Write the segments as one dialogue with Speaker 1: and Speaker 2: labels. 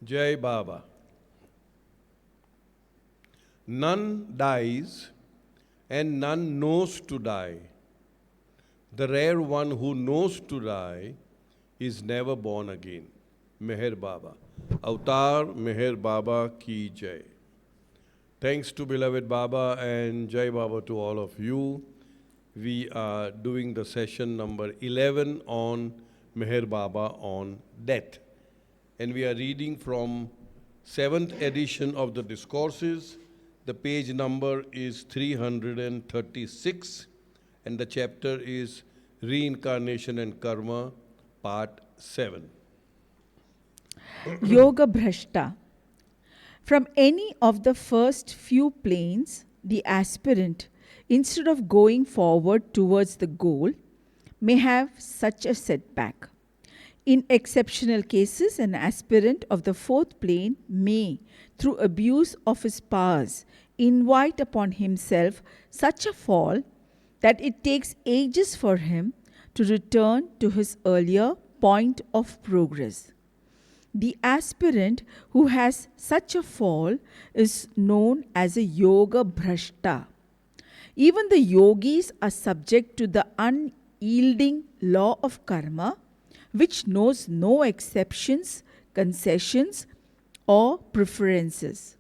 Speaker 1: Jai Baba. None dies and none knows to die. The rare one who knows to die is never born again. Meher Baba. Avatar Meher Baba ki Jai. Thanks to beloved Baba and Jai Baba to all of you. We are doing the session number 11 on Meher Baba on death. And we are reading from 7th edition of the discourses. The page number is 336 and the chapter is Reincarnation and Karma, part 7.
Speaker 2: Yoga Bhrashta. From any of the first few planes, the aspirant, instead of going forward towards the goal, may have such a setback. In exceptional cases, an aspirant of the fourth plane may, through abuse of his powers, invite upon himself such a fall that it takes ages for him to return to his earlier point of progress. The aspirant who has such a fall is known as a yoga bhrashta. Even the yogis are subject to the unyielding law of karma, which knows no exceptions, concessions, or preferences.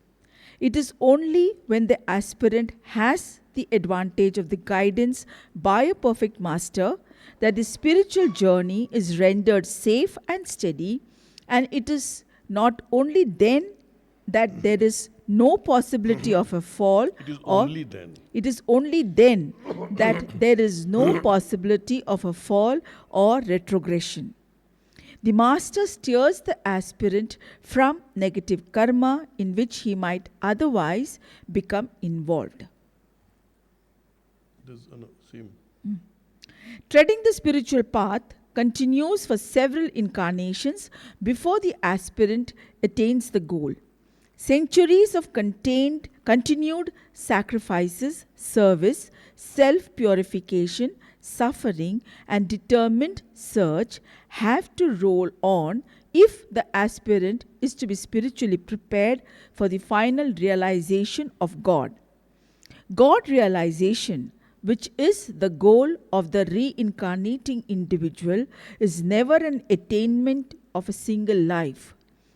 Speaker 2: It is only when the aspirant has the advantage of the guidance by a perfect master that the spiritual journey is rendered safe and steady, and it is not only then that there is no possibility of a fall,
Speaker 1: It is only then.
Speaker 2: It is only then that there is no possibility of a fall or retrogression. The master steers the aspirant from negative karma in which he might otherwise become involved. Treading the spiritual path continues for several incarnations before the aspirant attains the goal. Centuries of continued sacrifices, service, self-purification, suffering, and determined search have to roll on if the aspirant is to be spiritually prepared for the final realization of God. God realization, which is the goal of the reincarnating individual, is never an attainment of a single life.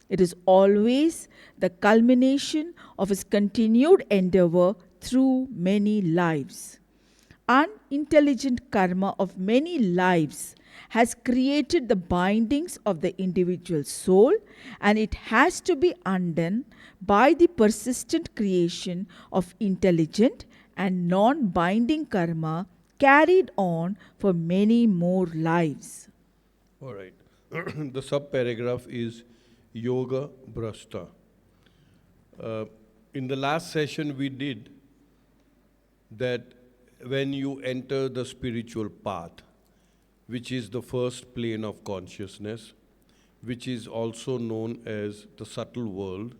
Speaker 2: It is always the culmination of his continued endeavor through many lives. Unintelligent karma of many lives has created the bindings of the individual soul, and it has to be undone by the persistent creation of intelligent and non-binding karma carried on for many more lives.
Speaker 1: All right. The sub-paragraph is Yoga Bhrashta. In the last session we did that when you enter the spiritual path, which is the first plane of consciousness, which is also known as the subtle world,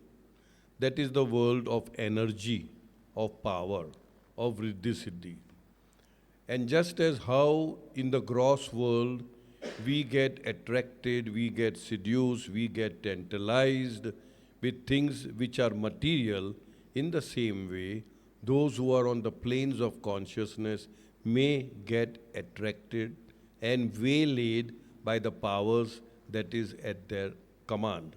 Speaker 1: that is the world of energy, of power, of riddhi-siddhi. And just as how in the gross world we get attracted, we get seduced, we get tantalized with things which are material, in the same way, those who are on the planes of consciousness may get attracted and waylaid by the powers that is at their command.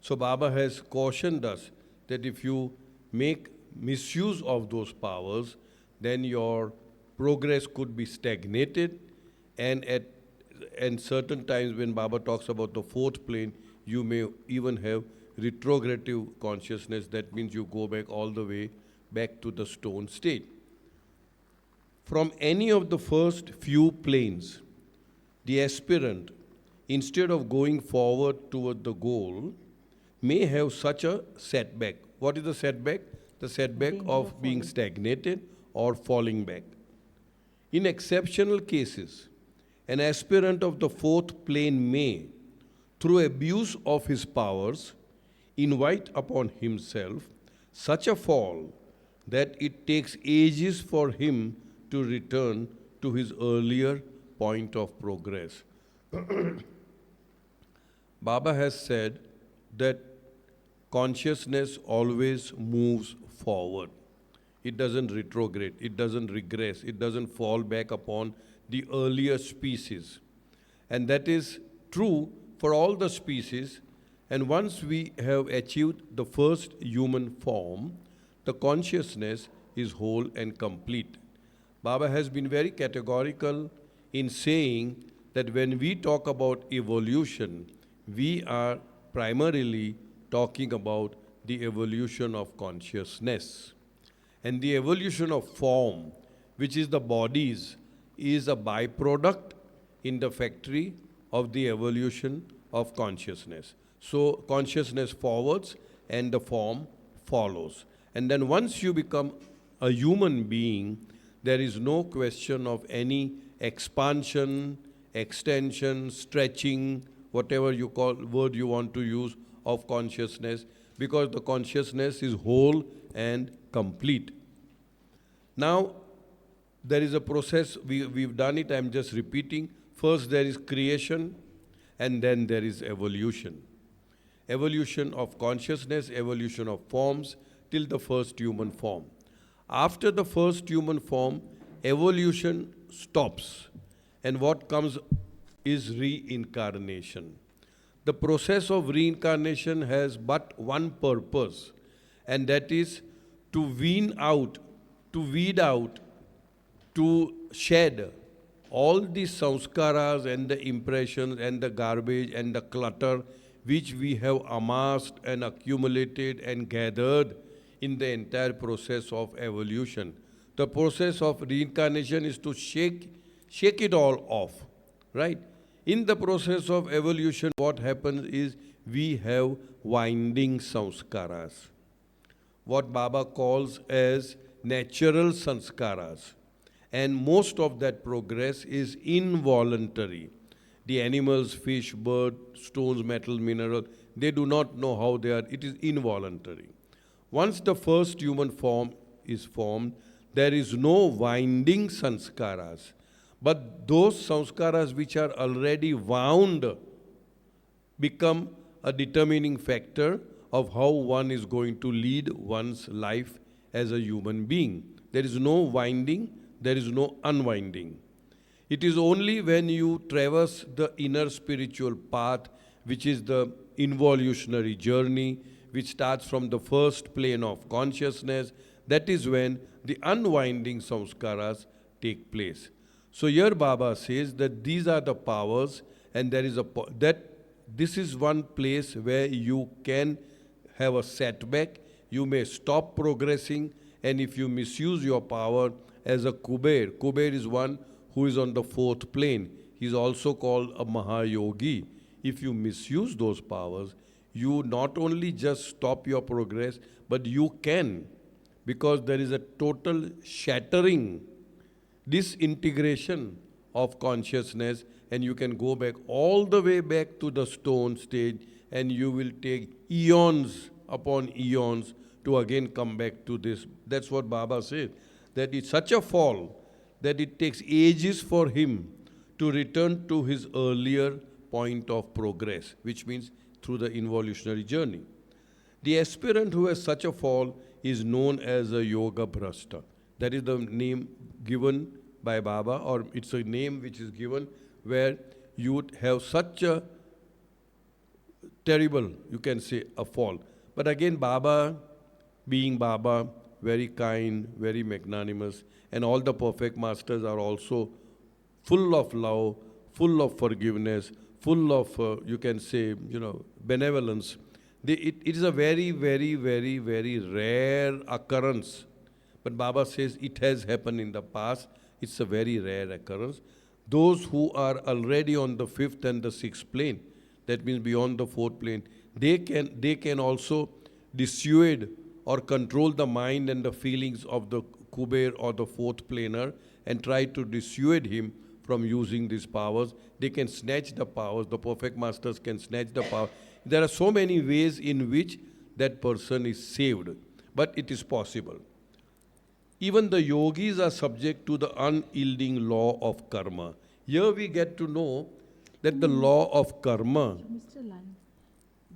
Speaker 1: So Baba has cautioned us that if you make misuse of those powers, then your progress could be stagnated, and at certain times when Baba talks about the fourth plane, you may even have retrogressive consciousness. That means you go back all the way back to the stone state. From any of the first few planes, the aspirant, instead of going forward toward the goal, may have such a setback. What is the setback? The setback of being stagnated or falling back. In exceptional cases, an aspirant of the fourth plane may, through abuse of his powers, invite upon himself such a fall that it takes ages for him to return to his earlier point of progress. Baba has said that consciousness always moves forward. It doesn't retrograde, it doesn't regress, it doesn't fall back upon the earlier species. And that is true for all the species. And once we have achieved the first human form, the consciousness is whole and complete. Baba has been very categorical in saying that when we talk about evolution, we are primarily talking about the evolution of consciousness. And the evolution of form, which is the bodies, is a byproduct in the factory of the evolution of consciousness. So consciousness forwards and the form follows. And then once you become a human being, there is no question of any expansion, extension, stretching, whatever you call word you want to use, of consciousness, because the consciousness is whole and complete. Now, there is a process, we've done it, I'm just repeating. First there is creation, and then there is evolution. Evolution of consciousness, evolution of forms, till the first human form. After the first human form, evolution stops, and what comes is reincarnation. The process of reincarnation has but one purpose, and that is to weed out, to shed all the samskaras and the impressions and the garbage and the clutter which we have amassed and accumulated and gathered in the entire process of evolution. The process of reincarnation is to shake it all off, right? In the process of evolution, what happens is we have winding samskaras, what Baba calls as natural sanskaras. And most of that progress is involuntary. The animals, fish, bird, stones, metal, mineral, they do not know how they are. It is involuntary. Once the first human form is formed, there is no winding sanskaras. But those sanskaras which are already wound become a determining factor of how one is going to lead one's life as a human being. There is no winding, there is no unwinding. It is only when you traverse the inner spiritual path, which is the involutionary journey, which starts from the first plane of consciousness, that is when the unwinding samskaras take place. So here Baba says that these are the powers, and there is this is one place where you can have a setback, you may stop progressing, and if you misuse your power as a Kuber is one who is on the fourth plane. He is also called a Mahayogi. If you misuse those powers, you not only just stop your progress, but you can, because there is a total shattering, disintegration of consciousness, and you can go back all the way back to the stone stage, and you will take eons upon eons to again come back to this. That's what Baba said, that it's such a fall that it takes ages for him to return to his earlier point of progress, which means through the involutionary journey. The aspirant who has such a fall is known as a yoga bhrasta. That is the name given by Baba, or it's a name which is given where you would have such a terrible, you can say, a fall. But again, Baba, being Baba, very kind, very magnanimous, and all the perfect masters are also full of love, full of forgiveness, full of, you can say, benevolence. It is a very, very, very, very rare occurrence. But Baba says it has happened in the past. It's a very rare occurrence. Those who are already on the fifth and the sixth plane, that means beyond the fourth plane, they can also dissuade or control the mind and the feelings of the Kuber or the fourth planar and try to dissuade him from using these powers. They can snatch the powers. The perfect masters can snatch the power. There are so many ways in which that person is saved, but it is possible. Even the yogis are subject to the unyielding law of karma. Here we get to know that the law of karma.
Speaker 2: Mr. Lal,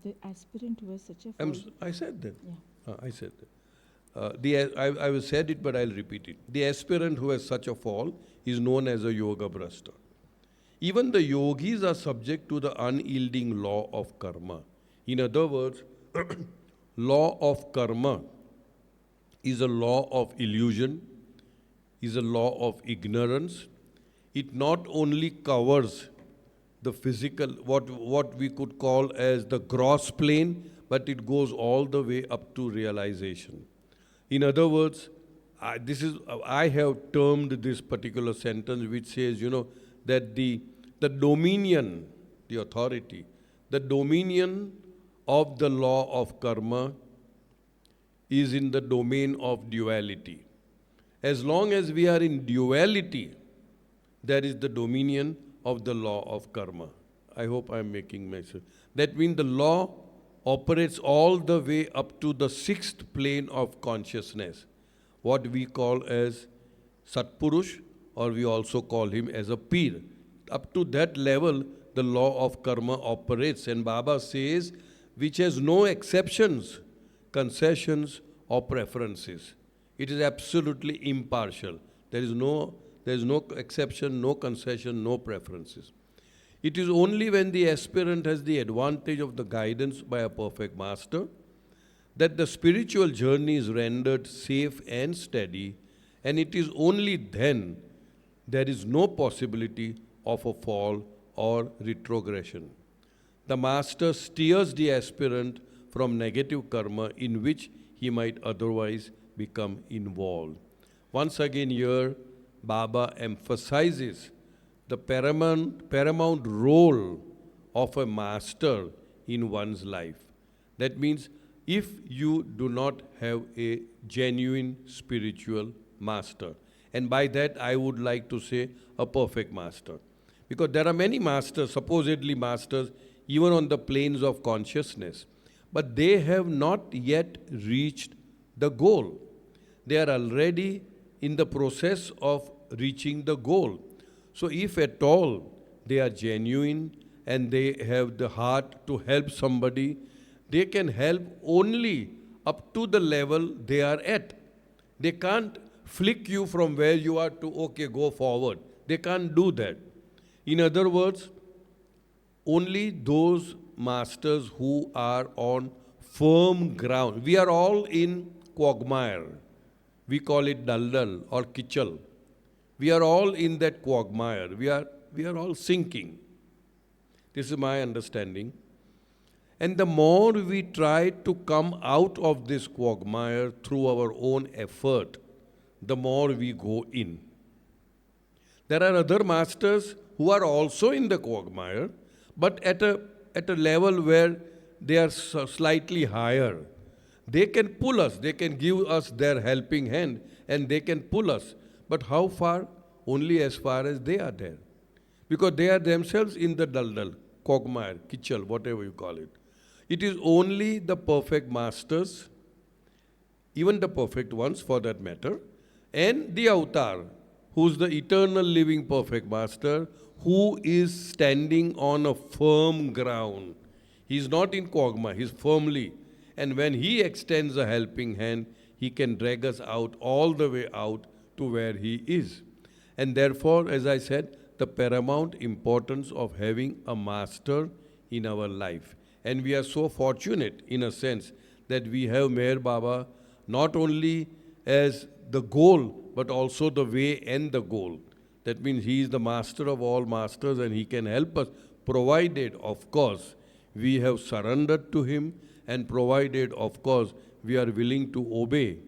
Speaker 2: The aspirant who has such a
Speaker 1: I'm
Speaker 2: fall.
Speaker 1: I said that.
Speaker 2: Yeah.
Speaker 1: I said that. I have said it, but I'll repeat it. The aspirant who has such a fall is known as a yoga brashta. Even the yogis are subject to the unyielding law of karma. In other words, law of karma is a law of illusion, is a law of ignorance. It not only covers the physical, what we could call as the gross plane, but it goes all the way up to realization. In other words, I have termed this particular sentence which says, that the dominion, the authority, the dominion of the law of karma is in the domain of duality. As long as we are in duality, there is the dominion of the law of karma. I hope I am making myself. That means the law operates all the way up to the sixth plane of consciousness, what we call as Satpurush, or we also call him as a Pir. Up to that level, the law of karma operates, and Baba says, which has no exceptions, concessions, or preferences. It is absolutely impartial. There is no exception, no concession, no preferences. It is only when the aspirant has the advantage of the guidance by a perfect master that the spiritual journey is rendered safe and steady, and it is only then there is no possibility of a fall or retrogression. The master steers the aspirant from negative karma in which he might otherwise become involved. Once again here, Baba emphasizes the paramount role of a master in one's life. That means if you do not have a genuine spiritual master, and by that I would like to say a perfect master. Because there are many masters, supposedly masters, even on the planes of consciousness, but they have not yet reached the goal. They are already in the process of reaching the goal. So if at all they are genuine and they have the heart to help somebody, they can help only up to the level they are at. They can't flick you from where you are to, okay, go forward. They can't do that. In other words, only those masters who are on firm ground. We are all in quagmire. We call it daldal or kichal. We are all in that quagmire. We are all sinking. This is my understanding. And the more we try to come out of this quagmire through our own effort, the more we go in. There are other masters who are also in the quagmire, but at a level where they are slightly higher. They can pull us, they can give us their helping hand, and they can pull us. But how far? Only as far as they are there. Because they are themselves in the daldal, quagmire, kichal, whatever you call it. It is only the perfect masters, even the perfect ones for that matter, and the avatar, who's the eternal living perfect master, who is standing on a firm ground. He's not in quagmire, he's firmly. And when he extends a helping hand, he can drag us out all the way out to where he is. And therefore, as I said, the paramount importance of having a master in our life. And we are so fortunate, in a sense, that we have Meher Baba not only as the goal, but also the way and the goal. That means he is the master of all masters and he can help us, provided, of course, we have surrendered to him, and provided, of course, we are willing to obey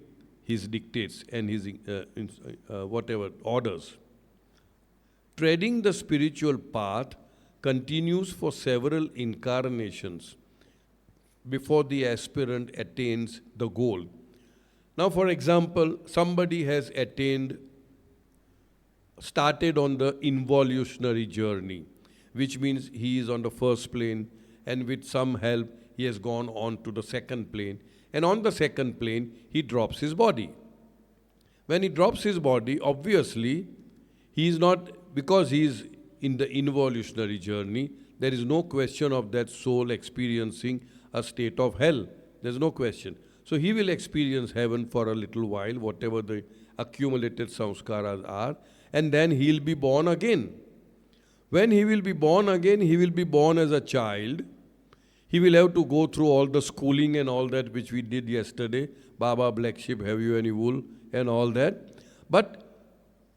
Speaker 1: his dictates and his whatever orders. Treading the spiritual path continues for several incarnations before the aspirant attains the goal. Now, for example, somebody has started on the involutionary journey, which means he is on the first plane, and with some help, he has gone on to the second plane. And on the second plane, he drops his body. When he drops his body, obviously, he is not, because he is in the involutionary journey, there is no question of that soul experiencing a state of hell. There's no question. So he will experience heaven for a little while, whatever the accumulated samskaras are, and then he'll be born again. When he will be born again, he will be born as a child. He will have to go through all the schooling and all that which we did yesterday. Baba, black sheep, have you any wool? And all that. But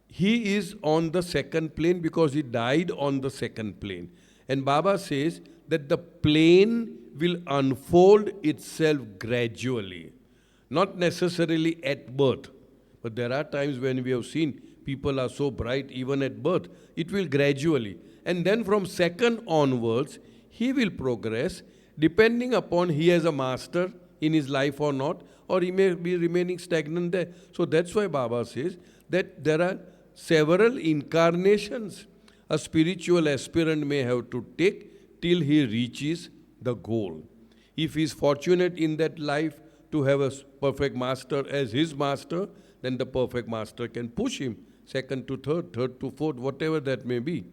Speaker 1: he is on the second plane because he died on the second plane. And Baba says that the plane will unfold itself gradually. Not necessarily at birth. But there are times when we have seen people are so bright even at birth. It will gradually. And then from second onwards, he will progress depending upon he has a master in his life or not, or he may be remaining stagnant there. So that's why Baba says that there are several incarnations a spiritual aspirant may have to take till he reaches the goal. If he is fortunate in that life to have a perfect master as his master, then the perfect master can push him second to third, third to fourth, whatever that may be.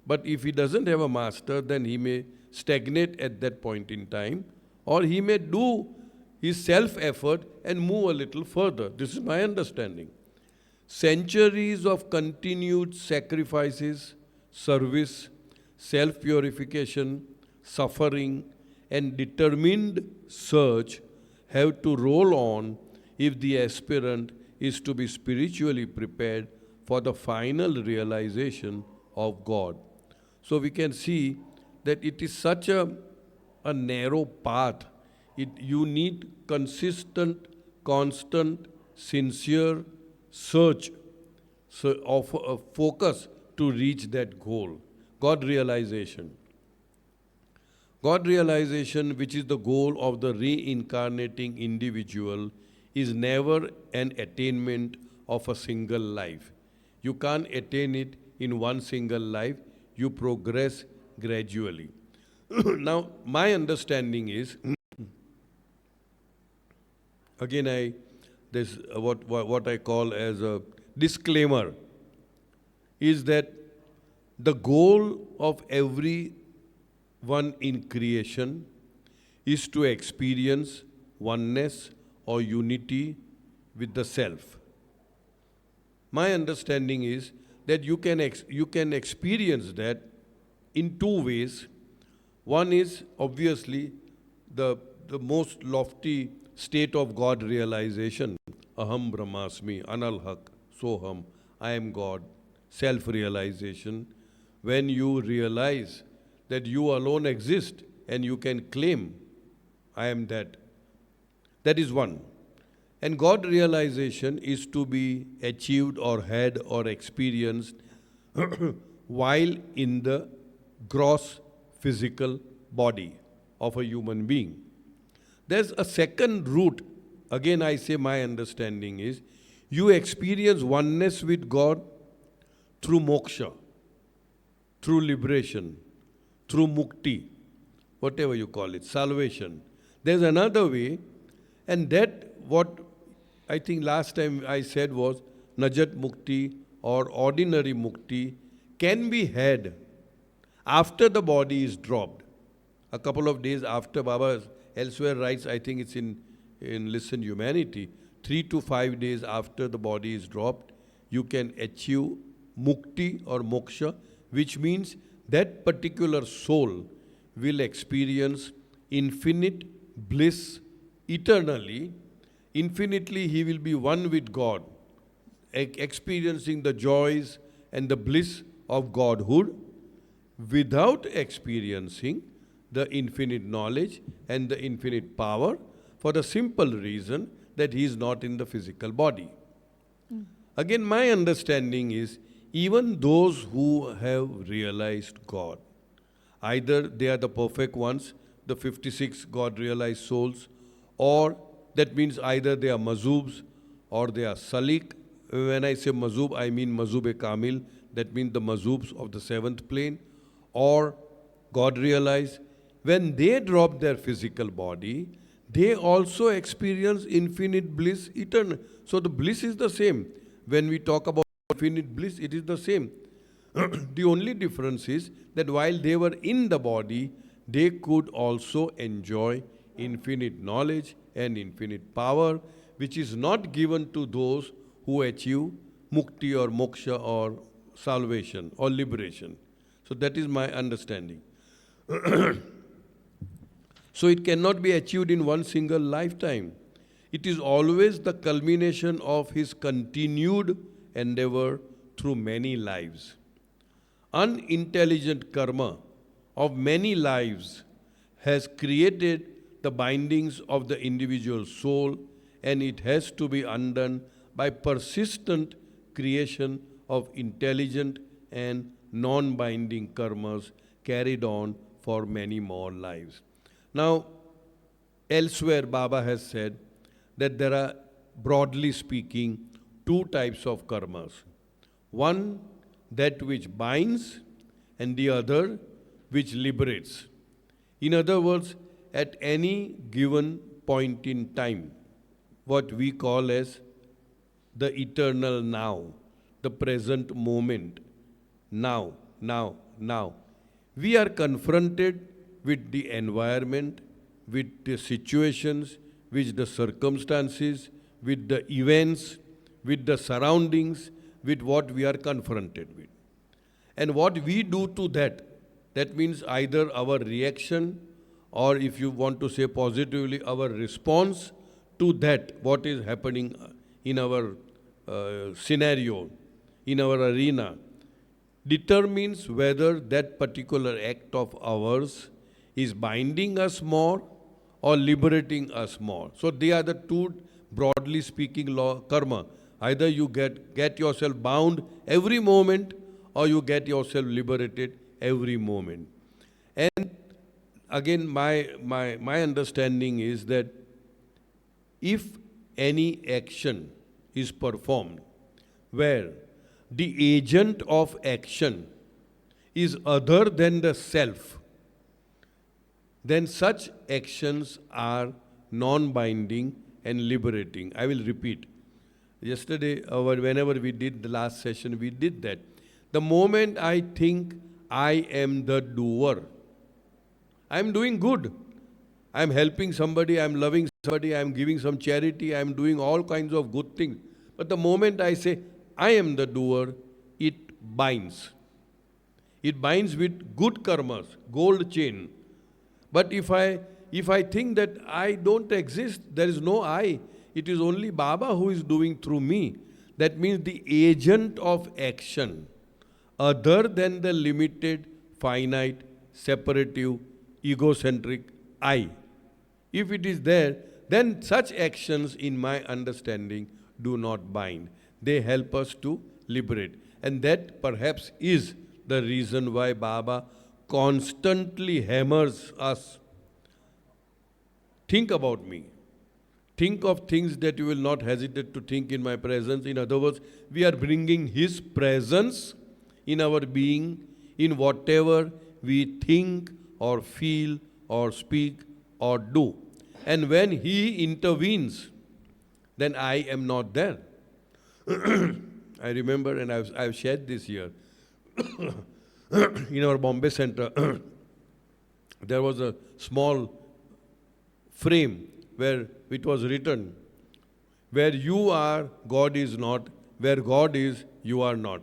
Speaker 1: But if he doesn't have a master, then he may stagnate at that point in time, or he may do his self-effort and move a little further. This is my understanding. Centuries of continued sacrifices, service, self-purification, suffering, and determined search have to roll on if the aspirant is to be spiritually prepared for the final realization of God. So we can see that it is such a narrow path. You need consistent, constant, sincere search of a focus to reach that goal. God realization. God realization, which is the goal of the reincarnating individual, is never an attainment of a single life. You can't attain it in one single life. You progress gradually. Now, my understanding is, again, this what I call as a disclaimer, is that the goal of every one in creation is to experience oneness or unity with the self. My understanding is that you can experience that in two ways. One is obviously the most lofty state of God realization. Aham Brahmasmi, Analhak, Soham, I am God, self-realization. When you realize that you alone exist and you can claim, I am that. That is one. And God realization is to be achieved or had or experienced while in the gross physical body of a human being. There's a second route. Again, I say my understanding is you experience oneness with God through moksha, through liberation, through mukti, whatever you call it, salvation. There's another way, and that what I think last time I said was Najat Mukti or ordinary Mukti can be had after the body is dropped. A couple of days after, Baba elsewhere writes, I think it's in Listen Humanity, 3 to 5 days after the body is dropped, you can achieve Mukti or Moksha, which means that particular soul will experience infinite bliss eternally. Infinitely he will be one with God, experiencing the joys and the bliss of Godhood without experiencing the infinite knowledge and the infinite power, for the simple reason that he is not in the physical body. Again, my understanding is even those who have realized God, either they are the perfect ones, the 56 God-realized souls, or that means either they are mazubs or they are salik. When I say mazub, I mean mazub-e-kamil, that means the mazubs of the seventh plane, or God-realized. When they drop their physical body, they also experience infinite bliss eternal. So the bliss is the same. When we talk about infinite bliss, it is the same. The only difference is that while they were in the body, they could also enjoy infinite knowledge and infinite power, which is not given to those who achieve mukti or moksha or salvation or liberation. So that is my understanding. So it cannot be achieved in one single lifetime. It is always the culmination of his continued endeavor through many lives. Unintelligent karma of many lives has created the bindings of the individual soul, and it has to be undone by persistent creation of intelligent and non-binding karmas carried on for many more lives. Now, elsewhere Baba has said that there are, broadly speaking, two types of karmas. One, that which binds, and the other, which liberates. In other words, at any given point in time, what we call as the eternal now, the present moment, now, we are confronted with the environment, with the situations, with the circumstances, with the events, with the surroundings, with what we are confronted with. And what we do to that, that means either our reaction, or if you want to say positively, our response to that, what is happening in our scenario, in our arena, determines whether that particular act of ours is binding us more or liberating us more. So they are the two, broadly speaking, law karma. Either you get yourself bound every moment, or you get yourself liberated every moment. And again, my understanding is that if any action is performed where the agent of action is other than the self, then such actions are non-binding and liberating. I will repeat. Yesterday, whenever we did the last session, we did that. The moment I think I am the doer, I am doing good. I am helping somebody, I am loving somebody, I am giving some charity, I am doing all kinds of good things. But the moment I say, I am the doer, it binds. It binds with good karmas, gold chain. But if I think that I don't exist, there is no I, it is only Baba who is doing through me, that means the agent of action, other than the limited, finite, separative, egocentric I, if it is there, then such actions, in my understanding, do not bind. They help us to liberate. And that perhaps is the reason why Baba constantly hammers us. Think about me. Think of things that you will not hesitate to think in my presence. In other words, we are bringing His presence in our being, in whatever we think or feel or speak or do. And when He intervenes, then I am not there. I remember, and I've shared this here, in our Bombay center, there was a small frame where it was written, where you are, God is not, where God is, you are not.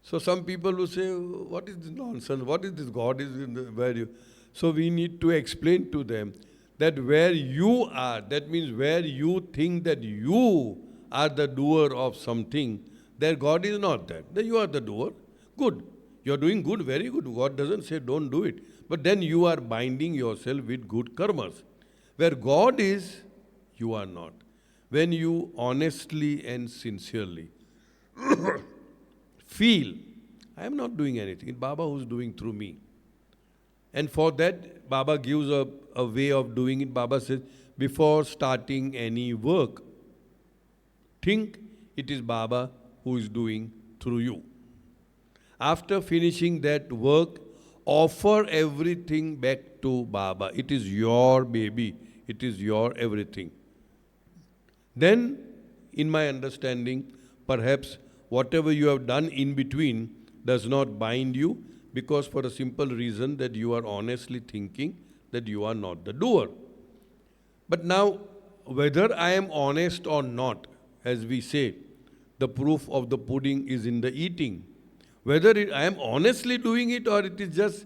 Speaker 1: So some people will say, what is this nonsense? What is this God is in the, where you? So we need to explain to them that where you are, that means where you think that you are the doer of something, there God is not there. Then you are the doer. Good. You are doing good, very good. God doesn't say don't do it. But then you are binding yourself with good karmas. Where God is, you are not. When you honestly and sincerely feel, I am not doing anything. It's Baba who's doing through me. And for that, Baba gives a way of doing it. Baba says, before starting any work, think it is Baba who is doing through you. After finishing that work, offer everything back to Baba. It is your baby. It is your everything. Then, in my understanding, perhaps whatever you have done in between, does not bind you, because for a simple reason that you are honestly thinking that you are not the doer. But now, whether I am honest or not, as we say, the proof of the pudding is in the eating. Whether I am honestly doing it or it is just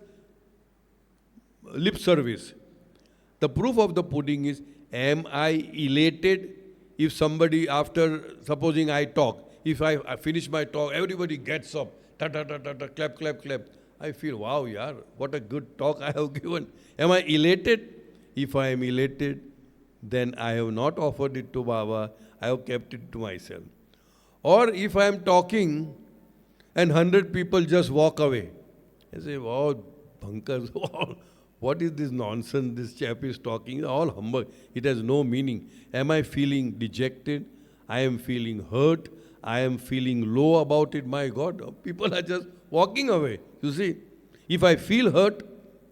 Speaker 1: lip service. The proof of the pudding is, am I elated if somebody, after, supposing I talk, if I finish my talk, everybody gets up, ta ta ta ta ta, clap, clap, clap. I feel, wow, yaar, what a good talk I have given. Am I elated? If I am elated, then I have not offered it to Baba, I have kept it to myself. Or if I am talking and 100 people just walk away, I say, wow, Bhankars, what is this nonsense this chap is talking? All humbug. It has no meaning. Am I feeling dejected? I am feeling hurt. I am feeling low about it. My God, people are just walking away. You see, if I feel hurt,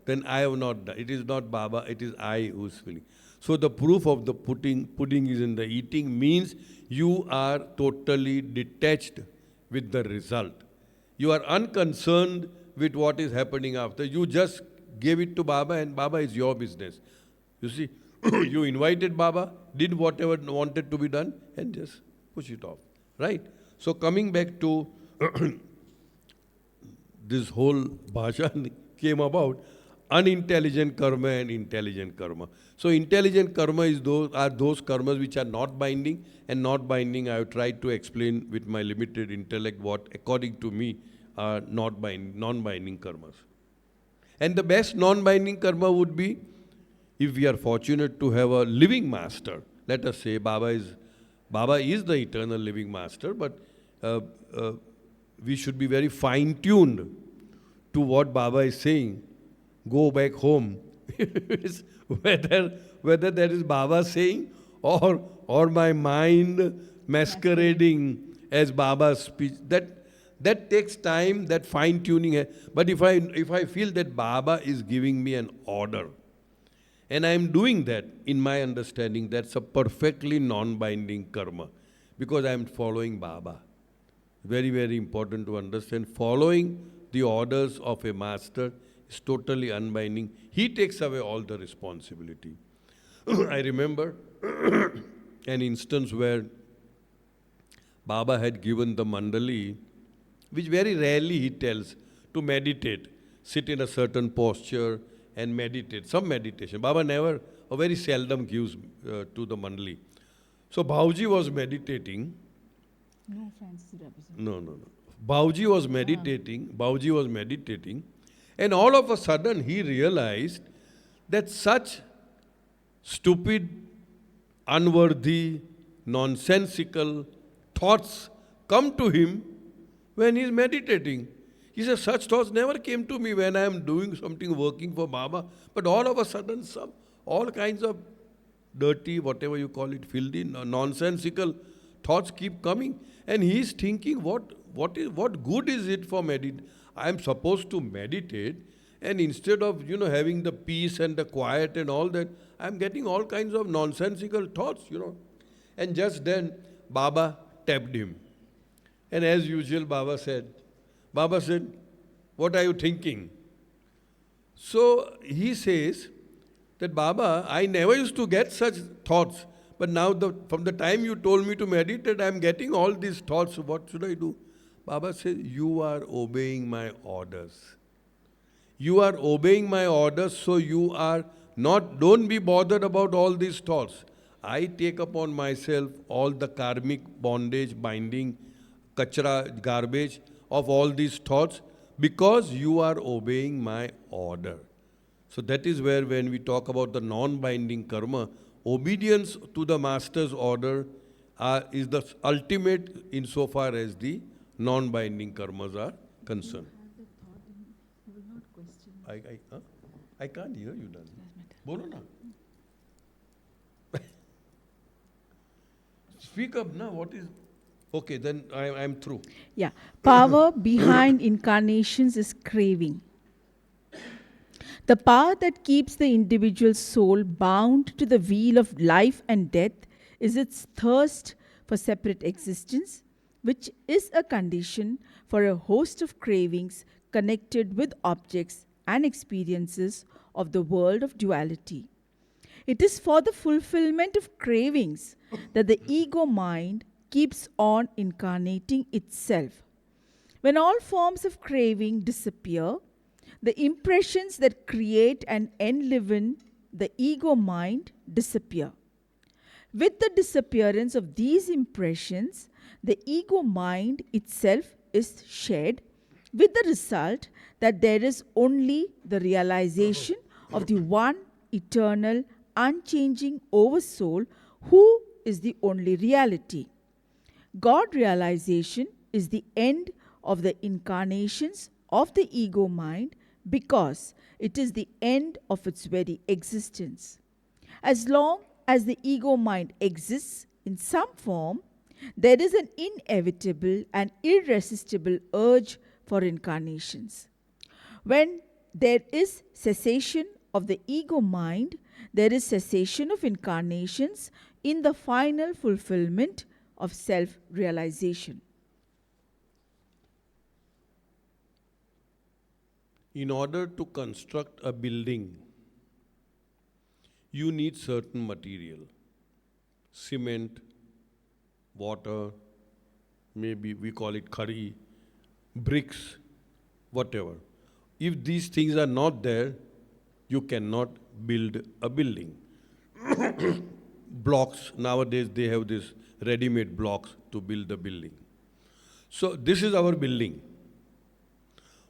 Speaker 1: then I have not done. It is not Baba, it is I who is feeling. So the proof of the pudding is in the eating means you are totally detached with the result. You are unconcerned with what is happening after. You just gave it to Baba and Baba is your business. You see, you invited Baba, did whatever wanted to be done and just push it off. Right? So coming back to this whole bhashan came about, unintelligent karma and intelligent karma. So intelligent karma are those karmas which are not binding, and not binding I have tried to explain with my limited intellect what according to me are non-binding karmas. And the best non-binding karma would be if we are fortunate to have a living master. Let us say Baba is the eternal living master, but we should be very fine-tuned to what Baba is saying. Go back home. whether that is Baba saying or my mind masquerading as Baba's speech. That takes time, that fine-tuning. But if I feel that Baba is giving me an order, and I am doing that in my understanding, that's a perfectly non-binding karma, because I am following Baba. Very, very important to understand. Following the orders of a master is totally unbinding. He takes away all the responsibility. I remember an instance where Baba had given the mandali, which very rarely he tells, to meditate, sit in a certain posture and meditate, some meditation. Baba never, or very seldom gives to the mandali. So Bhauji was meditating.
Speaker 2: No fancy representation.
Speaker 1: No. Bhauji was meditating, and all of a sudden he realized that such stupid, unworthy, nonsensical thoughts come to him when he is meditating. He says, such thoughts never came to me when I am doing something, working for Baba, but all of a sudden all kinds of dirty, whatever you call it, filthy, nonsensical thoughts keep coming. And he is thinking, what good is it for meditation? I am supposed to meditate, and instead of having the peace and the quiet and all that, I am getting all kinds of nonsensical thoughts, And just then Baba tapped him. And as usual, Baba said, what are you thinking? So he says that, Baba, I never used to get such thoughts. But now from the time you told me to meditate, I am getting all these thoughts. What should I do? Baba says, you are obeying my orders. You are obeying my orders, so you are don't be bothered about all these thoughts. I take upon myself all the karmic bondage, binding, kachra, garbage of all these thoughts, because you are obeying my order. So that is where, when we talk about the non-binding karma, obedience to the master's order is the ultimate insofar as the non-binding karmas are concerned.
Speaker 2: You will not question.
Speaker 1: I can't hear you, darling. Bolo na. Speak up now. What is... Okay, then I'm through.
Speaker 2: Yeah. Power behind incarnations is craving. The power that keeps the individual soul bound to the wheel of life and death is its thirst for separate existence, which is a condition for a host of cravings connected with objects and experiences of the world of duality. It is for the fulfillment of cravings that the ego mind keeps on incarnating itself. When all forms of craving disappear, the impressions that create and enliven the ego mind disappear. With the disappearance of these impressions, the ego mind itself is shed, with the result that there is only the realization of the one eternal, unchanging Oversoul who is the only reality. God realization is the end of the incarnations of the ego mind because it is the end of its very existence. As long as the ego mind exists in some form, there is an inevitable and irresistible urge for incarnations. When there is cessation of the ego mind, there is cessation of incarnations in the final fulfillment of self-realization.
Speaker 1: In order to construct a building, you need certain material. Cement, water, maybe we call it khari, bricks, whatever. If these things are not there, you cannot build a building. Blocks, nowadays they have this ready-made blocks to build the building. So this is our building.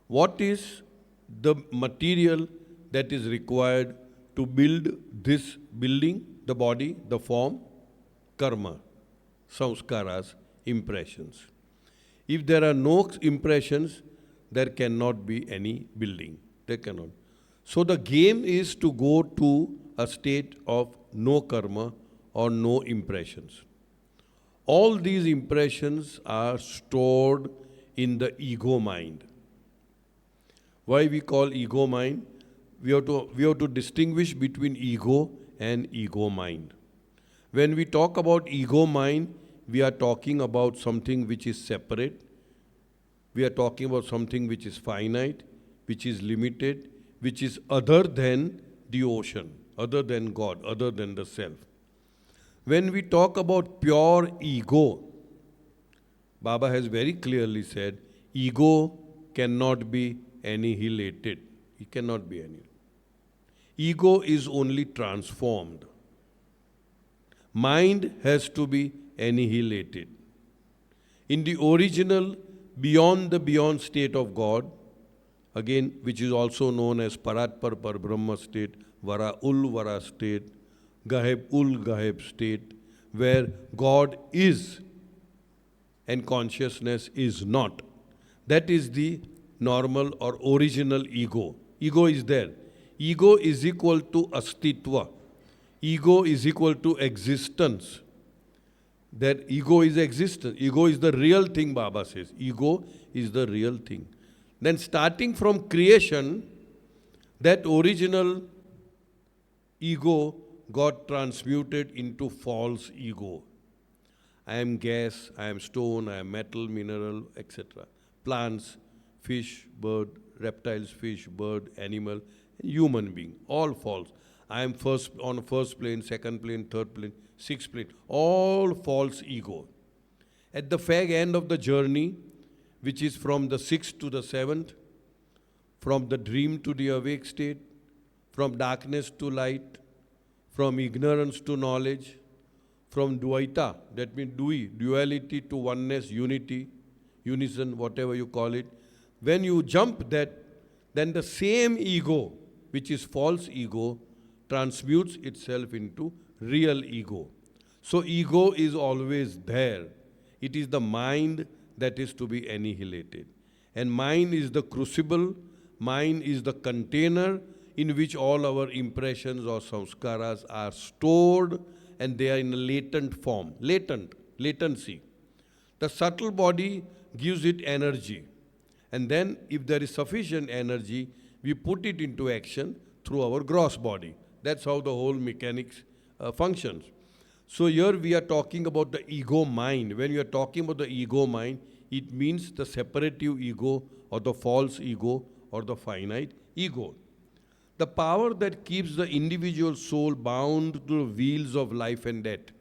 Speaker 1: What is the material that is required to build this building, the body, the form? Karma, samskaras, impressions. If there are no impressions, there cannot be any building. There cannot. So the game is to go to a state of no karma or no impressions. All these impressions are stored in the ego mind. Why we call ego mind? We have to distinguish between ego and ego mind. When we talk about ego mind, we are talking about something which is separate. We are talking about something which is finite, which is limited, which is other than the ocean, other than God, other than the self. When we talk about pure ego, Baba has very clearly said, ego cannot be annihilated. It cannot be annihilated. Ego is only transformed. Mind has to be annihilated. In the original, beyond the beyond state of God, again, which is also known as Paratpar Parbrahma state, Vara Ul Vara state, Gaheb Ul Gaheb state, where God is and consciousness is not. That is the normal or original ego. Ego is there. Ego is equal to astitva. Ego is equal to existence. That ego is existence. Ego is the real thing, Baba says. Ego is the real thing. Then starting from creation, that original ego got transmuted into false ego. I am gas, I am stone, I am metal, mineral, etc. Plants, fish, bird, reptiles, fish, bird, animal, human being, all false. I am on first plane, second plane, third plane, sixth plane, all false ego. At the fag end of the journey, which is from the sixth to the seventh, from the dream to the awake state, from darkness to light, from ignorance to knowledge, from dvaita, that means duality to oneness, unity, unison, whatever you call it. When you jump that, then the same ego, which is false ego, transmutes itself into real ego. So ego is always there. It is the mind that is to be annihilated. And mind is the crucible, mind is the container in which all our impressions or samskaras are stored, and they are in a latent form, latency. The subtle body gives it energy. And then if there is sufficient energy, we put it into action through our gross body. That's how the whole mechanics functions. So here we are talking about the ego mind. When we are talking about the ego mind, it means the separative ego or the false ego or the finite ego. The power that keeps the individual soul bound to the wheels of life and death,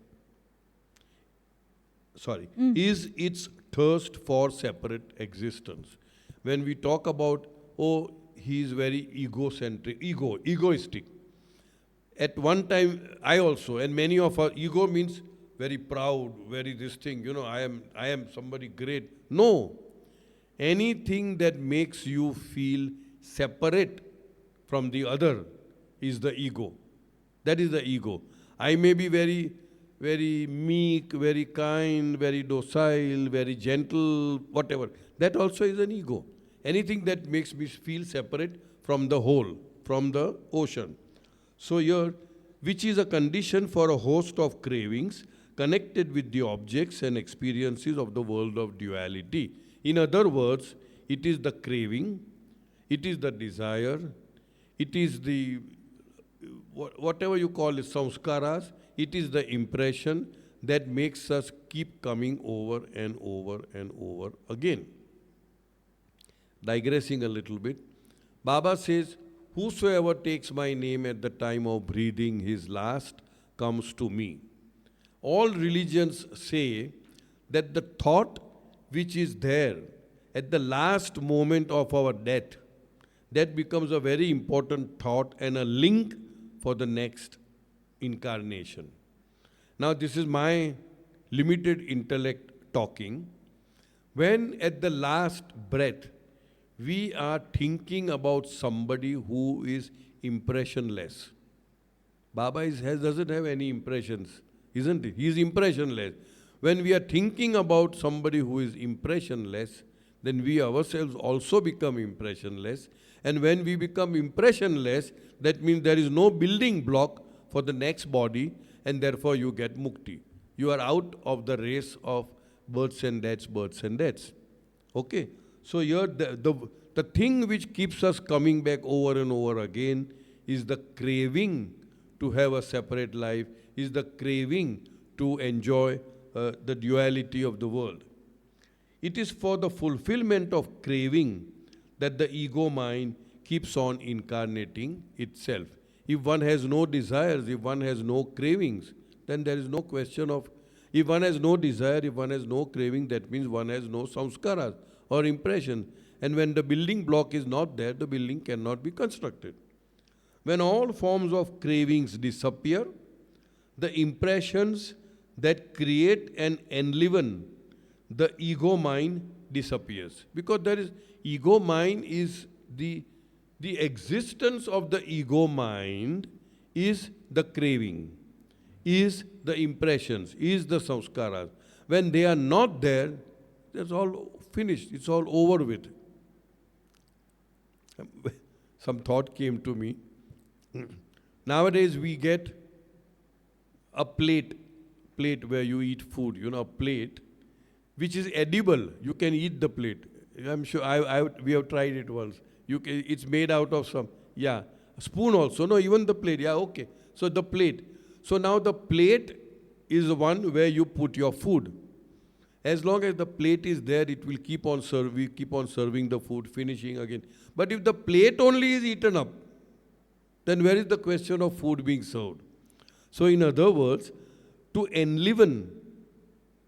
Speaker 1: is its thirst for separate existence. When we talk about, oh, he is very egoistic. At one time, I also, and many of our, ego means very proud, very this thing, I am somebody great. No. Anything that makes you feel separate from the other is the ego. That is the ego. I may be very, very meek, very kind, very docile, very gentle, whatever. That also is an ego. Anything that makes me feel separate from the whole, from the ocean. So here, which is a condition for a host of cravings connected with the objects and experiences of the world of duality. In other words, it is the craving, it is the desire, it is the, whatever you call it, samskaras, it is the impression that makes us keep coming over and over and over again. Digressing a little bit, Baba says, whosoever takes my name at the time of breathing his last comes to me. All religions say that the thought which is there at the last moment of our death, that becomes a very important thought and a link for the next incarnation. Now this is my limited intellect talking. When at the last breath, we are thinking about somebody who is impressionless. Baba doesn't have any impressions, isn't it? He is impressionless. When we are thinking about somebody who is impressionless, then we ourselves also become impressionless. And when we become impressionless, that means there is no building block for the next body, and therefore you get mukti. You are out of the race of births and deaths, births and deaths. Okay? So here the thing which keeps us coming back over and over again is the craving to have a separate life, is the craving to enjoy the duality of the world. It is for the fulfillment of craving that the ego mind keeps on incarnating itself. If one has no desires, if one has no cravings, then there is no question of, if one has no desire, if one has no craving, that means one has no samskaras or impression. And when the building block is not there, the building cannot be constructed. When all forms of cravings disappear, the impressions that create and enliven the ego mind disappears. Because there is, ego mind is the existence of the ego mind is the craving, is the impressions, is the samskaras. When they are not there, that's all finished, it's all over with. Some thought came to me. Nowadays we get a plate where you eat food, a plate which is edible. You can eat the plate. I'm sure we have tried it once. It's made out of some, a spoon also. No, even the plate, okay. So the plate. So now the plate is the one where you put your food. As long as the plate is there, it will keep on serving the food, finishing again. But if the plate only is eaten up, then where is the question of food being served? So in other words, to enliven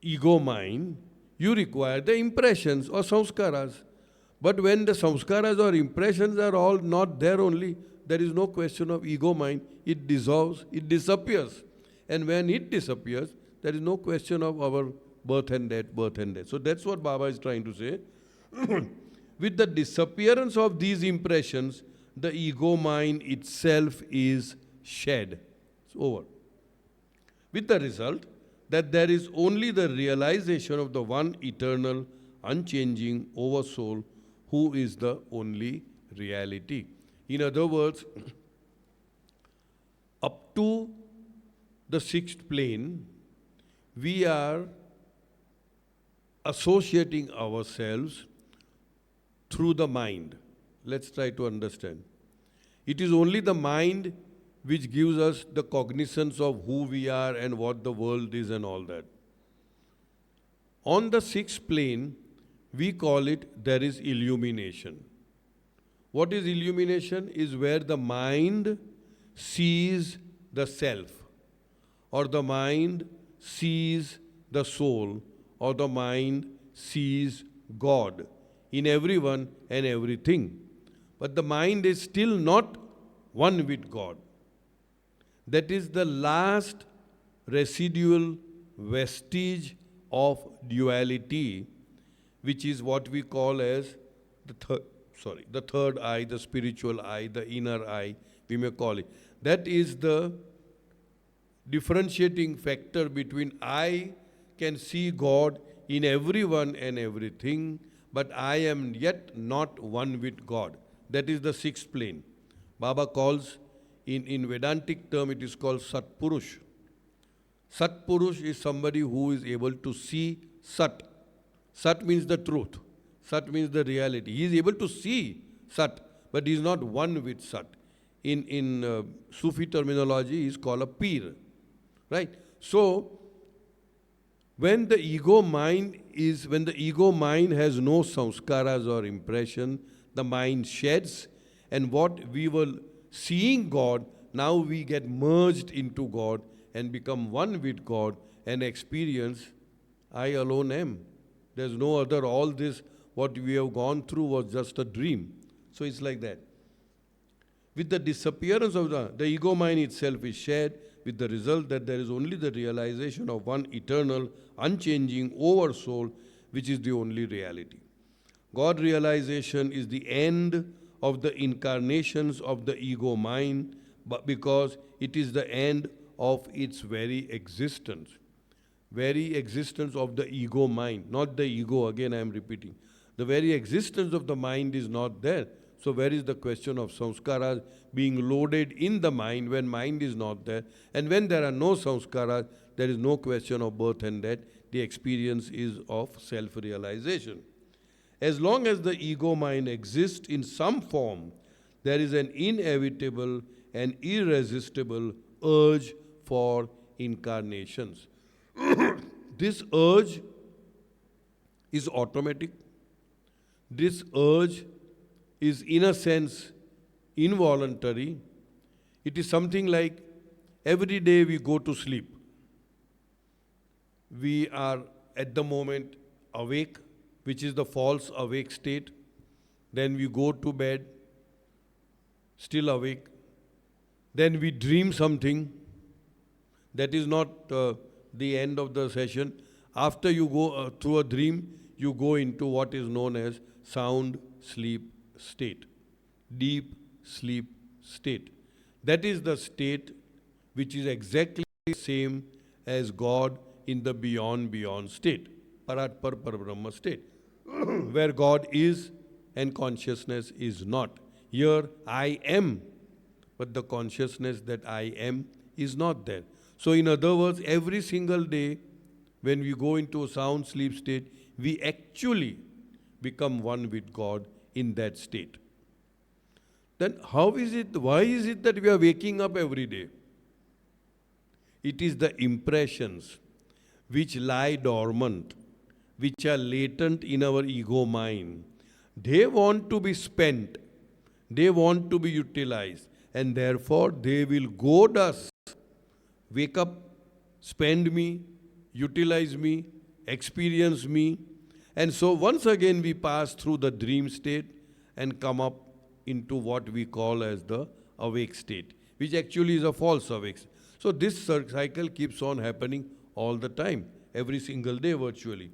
Speaker 1: ego mind, you require the impressions or samskaras. But when the samskaras or impressions are all not there only, there is no question of ego mind. It dissolves, it disappears. And when it disappears, there is no question of our birth and death, birth and death. So that's what Baba is trying to say. With the disappearance of these impressions, the ego mind itself is shed. It's over. With the result that there is only the realization of the one eternal, unchanging oversoul who is the only reality. In other words, up to the sixth plane, we are associating ourselves through the mind. Let's try to understand. It is only the mind which gives us the cognizance of who we are and what the world is and all that. On the sixth plane, we call it there is illumination. What is illumination? Is where the mind sees the self, or the mind sees the soul, or the mind sees God in everyone and everything. But the mind is still not one with God. That is the last residual vestige of duality, which is what we call as the third eye, the spiritual eye, the inner eye, we may call it. That is the differentiating factor between I can see God in everyone and everything, but I am yet not one with God. That is the sixth plane. Baba calls, in Vedantic term, it is called Satpurush. Satpurush is somebody who is able to see Sat. Sat means the truth. Sat means the reality. He is able to see Sat, but he is not one with Sat. In Sufi terminology, he is called a Pir. Right? So, when the ego mind has no samskaras or impression, the mind sheds, and what we were seeing God, now we get merged into God and become one with God and experience I alone am. There's no other. All this, what we have gone through was just a dream. So it's like that. With the disappearance of the ego mind itself is shared, with the result that there is only the realization of one eternal, unchanging oversoul, which is the only reality. God realization is the end of the incarnations of the ego mind, but because it is the end of its very existence. Very existence of the ego mind, not the ego, again I am repeating. The very existence of the mind is not there. So where is the question of samskaras being loaded in the mind when mind is not there? And when there are no samskaras, there is no question of birth and death. The experience is of self-realization. As long as the ego mind exists in some form, there is an inevitable and irresistible urge for incarnations. This urge is automatic. This urge is in a sense involuntary. It is something like every day we go to sleep. We are at the moment awake, which is the false awake state. Then we go to bed, still awake. Then we dream something. That is not the end of the session. After you go through a dream, you go into what is known as sound sleep state, deep sleep state. That is the state which is exactly the same as God in the beyond state, Paratpar Parabrahma state, where God is and consciousness is not. Here I am, but the consciousness that I am is not there. So in other words, every single day when we go into a sound sleep state, we actually become one with God in that state. Then why is it that we are waking up every day? It is the impressions which lie dormant, which are latent in our ego mind. They want to be spent, they want to be utilized, and therefore they will goad us. Wake up, spend me, utilize me, experience me. And so once again we pass through the dream state and come up into what we call as the awake state, which actually is a false awake. So this cycle keeps on happening all the time, every single day virtually.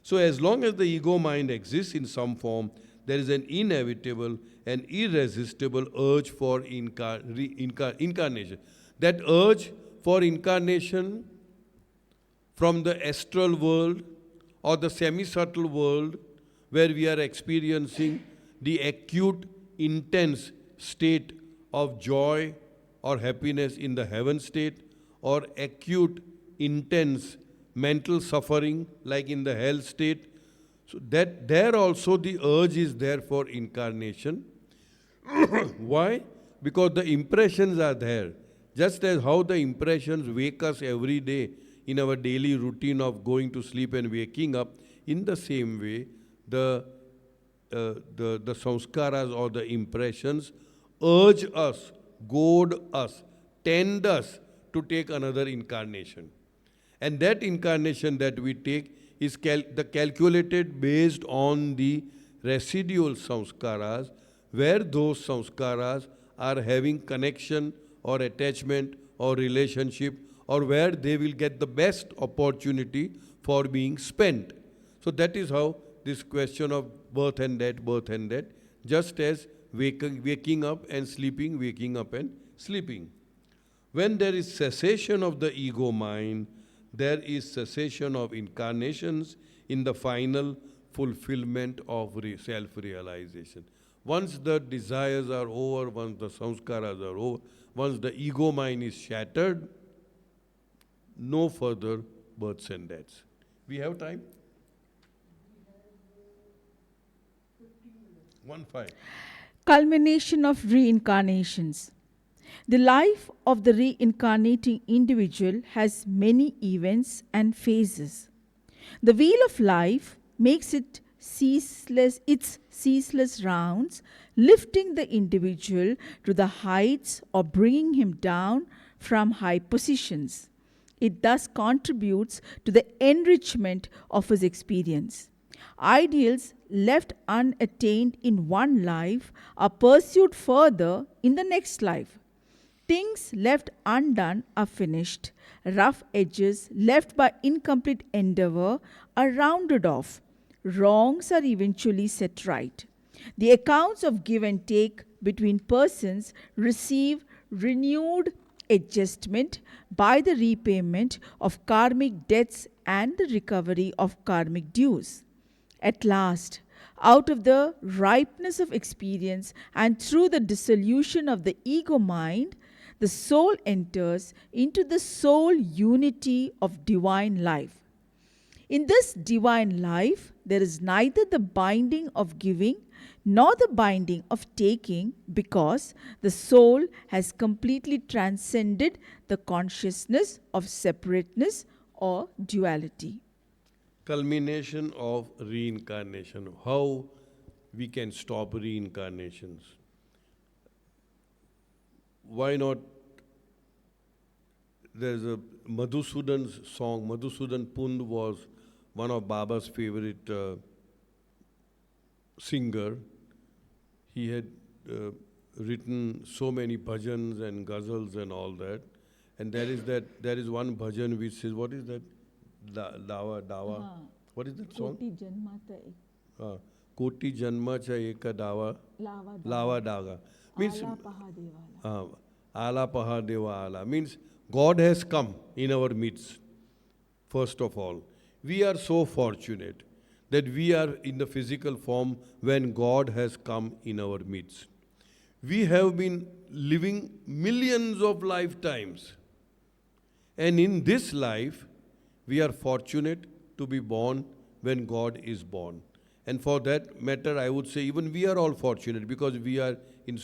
Speaker 1: So as long as the ego mind exists in some form, there is an inevitable and irresistible urge for incarnation. That urge for incarnation from the astral world or the semi-subtle world where we are experiencing the acute, intense state of joy or happiness in the heaven state, or acute, intense mental suffering like in the hell state. So that there also the urge is there for incarnation. Why? Because the impressions are there. Just as how the impressions wake us every day in our daily routine of going to sleep and waking up, in the same way, the samskaras or the impressions urge us, goad us, tend us to take another incarnation. And that incarnation that we take is calculated based on the residual samskaras, where those samskaras are having connection or attachment or relationship, or where they will get the best opportunity for being spent. So that is how this question of birth and death, just as waking up and sleeping, waking up and sleeping. When there is cessation of the ego mind, there is cessation of incarnations in the final fulfillment of self-realization. Once the desires are over, once the samskaras are over, once the ego mind is shattered, no further births and deaths. We have time? 1-5.
Speaker 2: Culmination of reincarnations. The life of the reincarnating individual has many events and phases. The wheel of life makes its ceaseless rounds, lifting the individual to the heights or bringing him down from high positions. It thus contributes to the enrichment of his experience. Ideals left unattained in one life are pursued further in the next life. Things left undone are finished. Rough edges left by incomplete endeavor are rounded off. Wrongs are eventually set right. The accounts of give and take between persons receive renewed adjustment by the repayment of karmic debts and the recovery of karmic dues. At last, out of the ripeness of experience and through the dissolution of the ego mind, the soul enters into the soul unity of divine life. In this divine life, there is neither the binding of giving nor the binding of taking, because the soul has completely transcended the consciousness of separateness or duality.
Speaker 1: Culmination of reincarnation. How we can stop reincarnations? Why not? There's a Madhusudan's song. Madhusudan Pund was one of Baba's favorite singer. He had written so many bhajans and ghazals and all that. And there is one bhajan which says, what is that? Dawa. What is that song? Koti janma cha eka dawa. Lava daga. Means Ala paha deva ala. Means God has come in our midst. First of all, we are so fortunate that we are in the physical form when God has come in our midst. We have been living millions of lifetimes. And in this life, we are fortunate to be born when God is born. And for that matter, I would say even we are all fortunate because we are in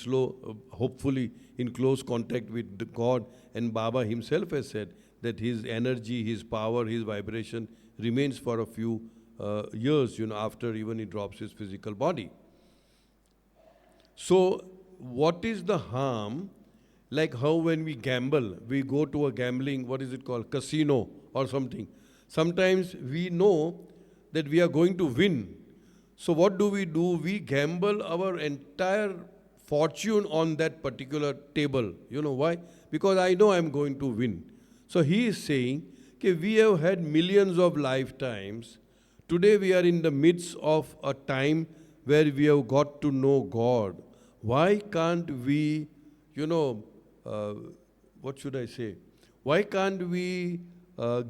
Speaker 1: hopefully in close contact with God. And Baba himself has said that his energy, his power, his vibration remains for a few years, after even he drops his physical body. So what is the harm? Like how when we gamble, we go to a gambling, what is it called, casino or something. Sometimes we know that we are going to win. So what do? We gamble our entire fortune on that particular table. You know why? Because I know I'm going to win. So he is saying, okay, we have had millions of lifetimes. Today we are in the midst of a time where we have got to know God. Why can't we, what should I say? Why can't we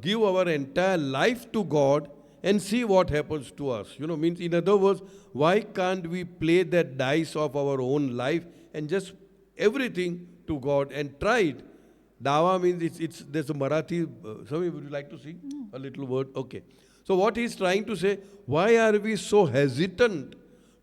Speaker 1: give our entire life to God and see what happens to us? Means in other words, why can't we play that dice of our own life and just everything to God and try it? Dawa means there's a Marathi, somebody would you like to sing a little word? Okay. So what he's trying to say, why are we so hesitant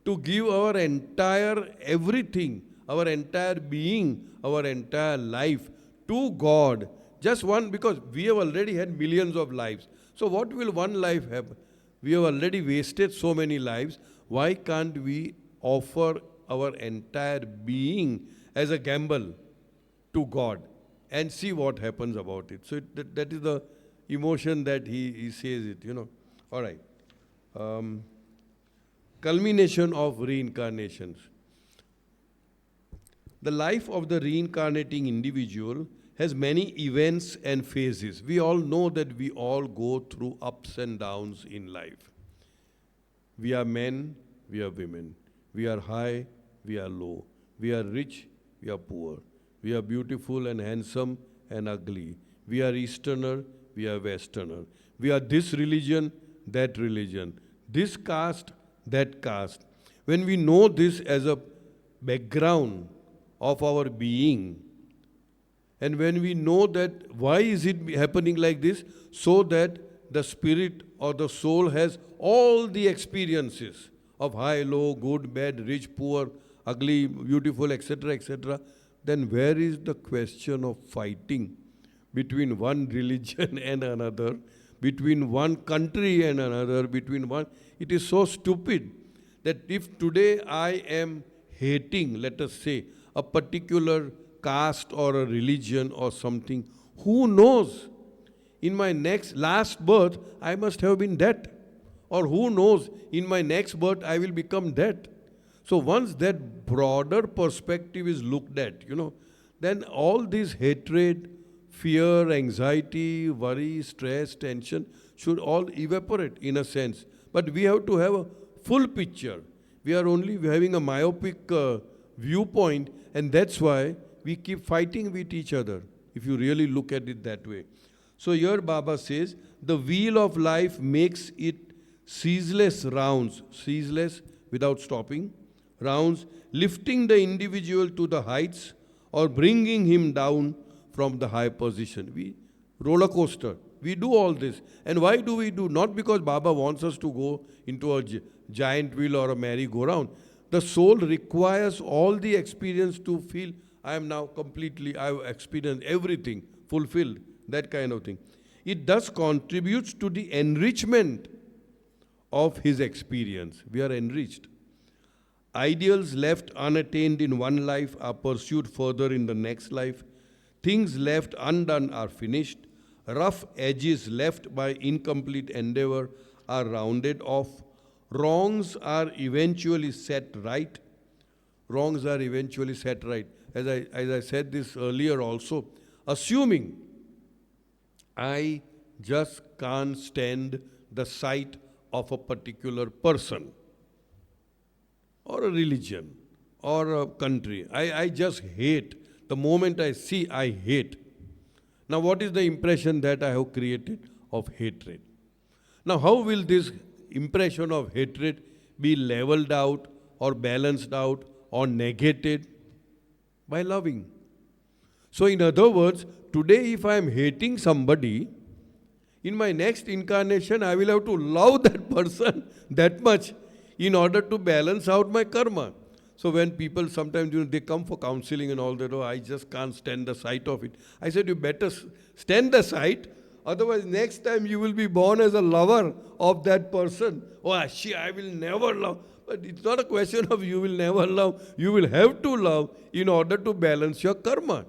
Speaker 1: to give our entire everything, our entire being, our entire life to God. Just one, because we have already had millions of lives. So what will one life have? We have already wasted so many lives. Why can't we offer our entire being as a gamble to God and see what happens about it? So that is the emotion that he says it, All right. Culmination of reincarnations. The life of the reincarnating individual has many events and phases. We all know that we all go through ups and downs in life. We are men, we are women. We are high, we are low. We are rich, we are poor. We are beautiful and handsome and ugly. We are Easterner, we are Westerner. We are this religion, that religion. This caste, that caste. When we know this as a background of our being, and when we know that why is it happening like this, so that the spirit or the soul has all the experiences of high, low, good, bad, rich, poor, ugly, beautiful, etc., then where is the question of fighting between one religion and another, between one country and another, between one? It is so stupid that if today I am hating, let us say, a particular caste or a religion or something, who knows? In my last birth, I must have been that. Or who knows, in my next birth, I will become that. So once that broader perspective is looked at, then all this hatred, fear, anxiety, worry, stress, tension should all evaporate in a sense. But we have to have a full picture. We are only having a myopic viewpoint, and that's why we keep fighting with each other, if you really look at it that way. So here Baba says, the wheel of life makes it ceaseless rounds, ceaseless without stopping, rounds, lifting the individual to the heights or bringing him down from the high position. We roller coaster. We do all this. And why do we do? Not because Baba wants us to go into a giant wheel or a merry-go-round. The soul requires all the experience to feel, I am now completely, I have experienced everything, fulfilled, that kind of thing. It thus contributes to the enrichment of his experience. We are enriched. Ideals left unattained in one life are pursued further in the next life. Things left undone are finished. Rough edges left by incomplete endeavor are rounded off. Wrongs are eventually set right. Wrongs are eventually set right. As I said this earlier also, assuming I just can't stand the sight of a particular person or a religion or a country. I just hate. The moment I see, I hate. Now what is the impression that I have created of hatred? Now how will this impression of hatred be leveled out or balanced out or negated? By loving. So in other words, today if I am hating somebody, in my next incarnation I will have to love that person that much in order to balance out my karma. So when people sometimes, they come for counseling and all that, oh, I just can't stand the sight of it. I said, you better stand the sight, otherwise next time you will be born as a lover of that person. Oh, I will never love. But it's not a question of you will never love. You will have to love in order to balance your karma.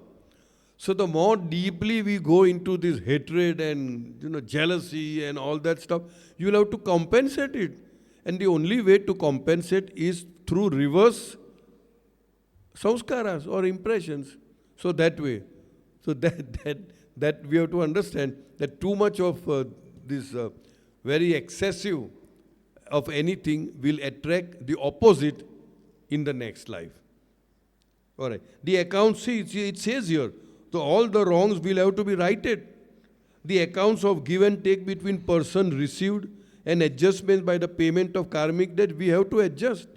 Speaker 1: So the more deeply we go into this hatred and jealousy and all that stuff, you will have to compensate it. And the only way to compensate is through reverse samskaras or impressions. So that way. So that we have to understand that too much of this very excessive of anything will attract the opposite in the next life. All right. The accounts, see, it says here, so all the wrongs will have to be righted. The accounts of give and take between person received and adjustments by the payment of karmic debt, we have to adjust.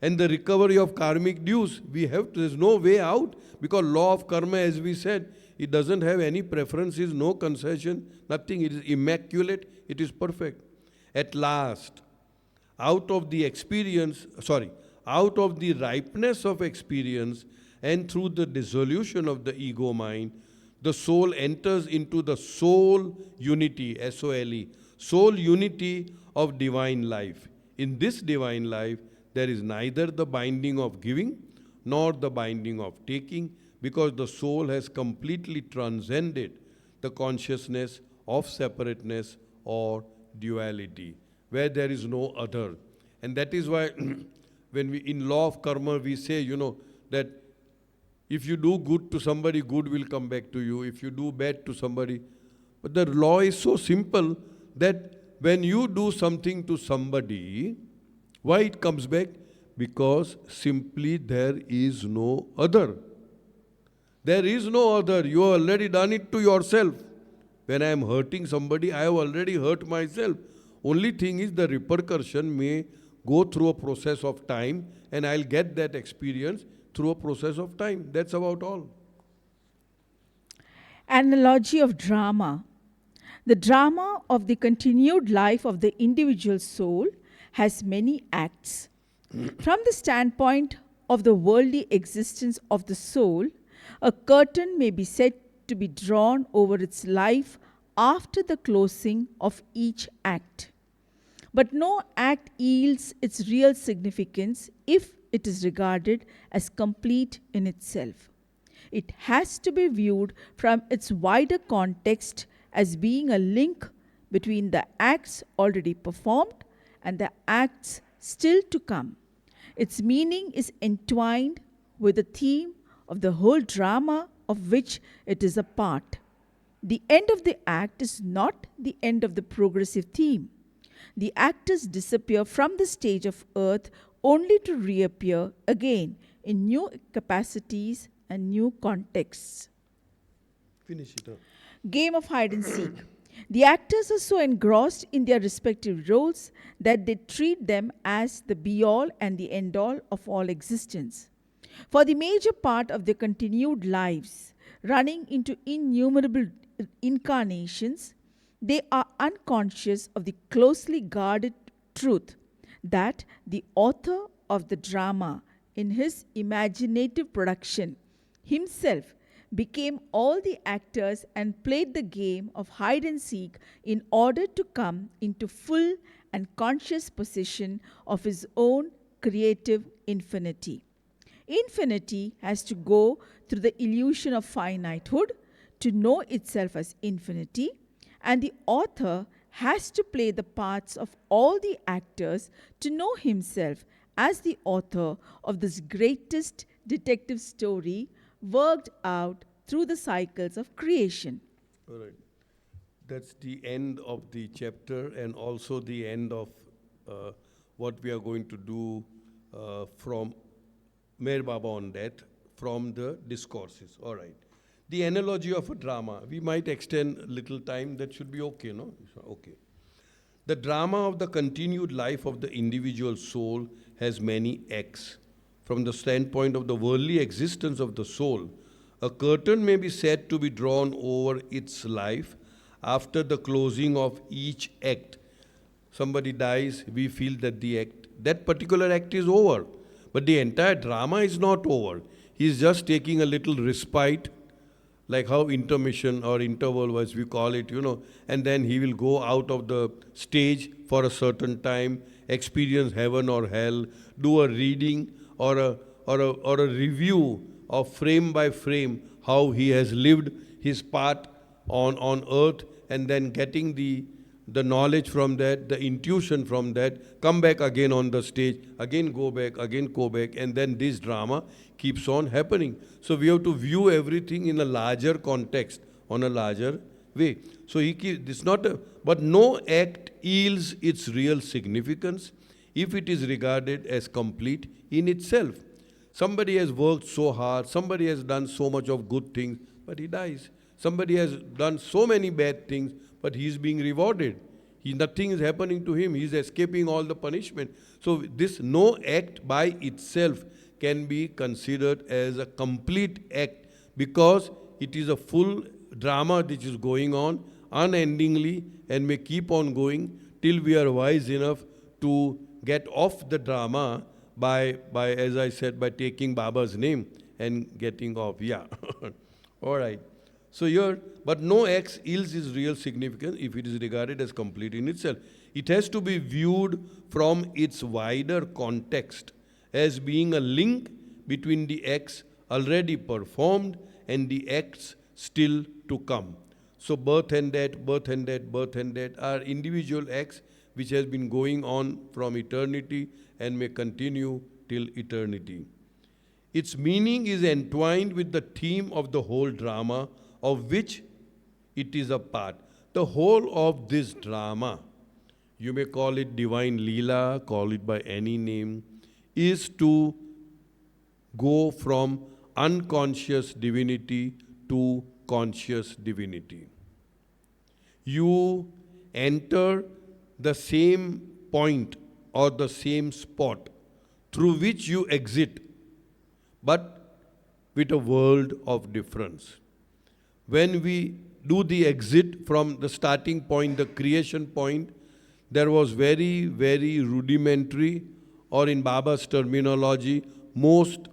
Speaker 1: And the recovery of karmic dues, there's no way out, because law of karma, as we said, it doesn't have any preferences, no concession, nothing. It is immaculate, it is perfect. At last, out of the ripeness of experience and through the dissolution of the ego mind, the soul enters into the soul unity, S-O-L-E, soul unity of divine life. In this divine life, there is neither the binding of giving nor the binding of taking, because the soul has completely transcended the consciousness of separateness or duality, where there is no other. And that is why when we, in law of karma, we say, that if you do good to somebody, good will come back to you. If you do bad to somebody. But the law is so simple that when you do something to somebody, why it comes back? Because simply there is no other. There is no other. You have already done it to yourself. When I am hurting somebody, I have already hurt myself. Only thing is the repercussion may go through a process of time, and I'll get that experience through a process of time. That's about all.
Speaker 2: Analogy of drama. The drama of the continued life of the individual soul has many acts. From the standpoint of the worldly existence of the soul, a curtain may be said to be drawn over its life after the closing of each act. But no act yields its real significance if it is regarded as complete in itself. It has to be viewed from its wider context as being a link between the acts already performed and the acts still to come. Its meaning is entwined with the theme of the whole drama of which it is a part. The end of the act is not the end of the progressive theme. The actors disappear from the stage of earth only to reappear again in new capacities and new contexts.
Speaker 1: Finish it up.
Speaker 2: Game of hide and seek. The actors are so engrossed in their respective roles that they treat them as the be-all and the end-all of all existence. For the major part of their continued lives, running into innumerable incarnations, they are unconscious of the closely guarded truth that the author of the drama, in his imaginative production, himself became all the actors and played the game of hide and seek in order to come into full and conscious possession of his own creative infinity. Infinity has to go through the illusion of finitehood to know itself as infinity, and the author has to play the parts of all the actors to know himself as the author of this greatest detective story worked out through the cycles of creation.
Speaker 1: All right. That's the end of the chapter and also the end of what we are going to do from Meher Baba on that, from the discourses. All right. The analogy of a drama. We might extend a little time. That should be okay, no? Okay. The drama of the continued life of the individual soul has many acts. From the standpoint of the worldly existence of the soul, a curtain may be said to be drawn over its life after the closing of each act. Somebody dies, we feel that that particular act is over. But the entire drama is not over. He is just taking a little respite, like how intermission or interval, as we call it, and then he will go out of the stage for a certain time, experience heaven or hell, do a reading or a review of frame by frame how he has lived his part on earth, and then getting the knowledge from that, the intuition from that, come back again on the stage, again go back, and then this drama keeps on happening. So we have to view everything in a larger context, on a larger way. So but no act yields its real significance if it is regarded as complete in itself. Somebody has worked so hard, somebody has done so much of good things, but he dies. Somebody has done so many bad things, but he is being rewarded. Nothing is happening to him. He is escaping all the punishment. So this no act by itself can be considered as a complete act, because it is a full drama which is going on unendingly and may keep on going till we are wise enough to get off the drama by as I said, by taking Baba's name and getting off. Yeah. All right. So here, but no X yields its real significance if it is regarded as complete in itself. It has to be viewed from its wider context as being a link between the acts already performed and the acts still to come. So birth and death, birth and death, birth and death are individual acts which has been going on from eternity and may continue till eternity. Its meaning is entwined with the theme of the whole drama of which it is a part. The whole of this drama, you may call it divine Leela, call it by any name, is to go from unconscious divinity to conscious divinity. You enter the same point or the same spot through which you exit, but with a world of difference. When we do the exit from the starting point, the creation point, there was very, very rudimentary, or in Baba's terminology, most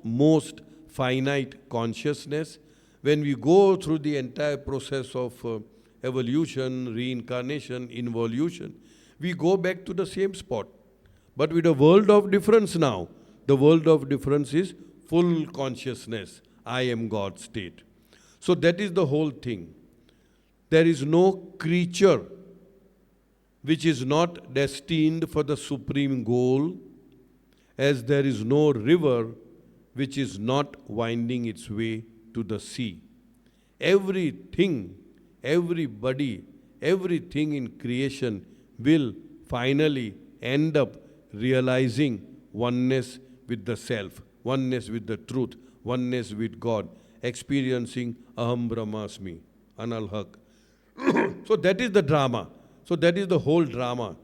Speaker 1: finite consciousness. When we go through the entire process of evolution, reincarnation, involution, we go back to the same spot, but with a world of difference now. The world of difference is full consciousness, I am God state. So that is the whole thing. There is no creature which is not destined for the supreme goal, as there is no river which is not winding its way to the sea. Everything, everybody, everything in creation will finally end up realizing oneness with the self, oneness with the truth, oneness with God, experiencing Aham Brahmasmi, Anal Haq. So that is the drama. So that is the whole drama.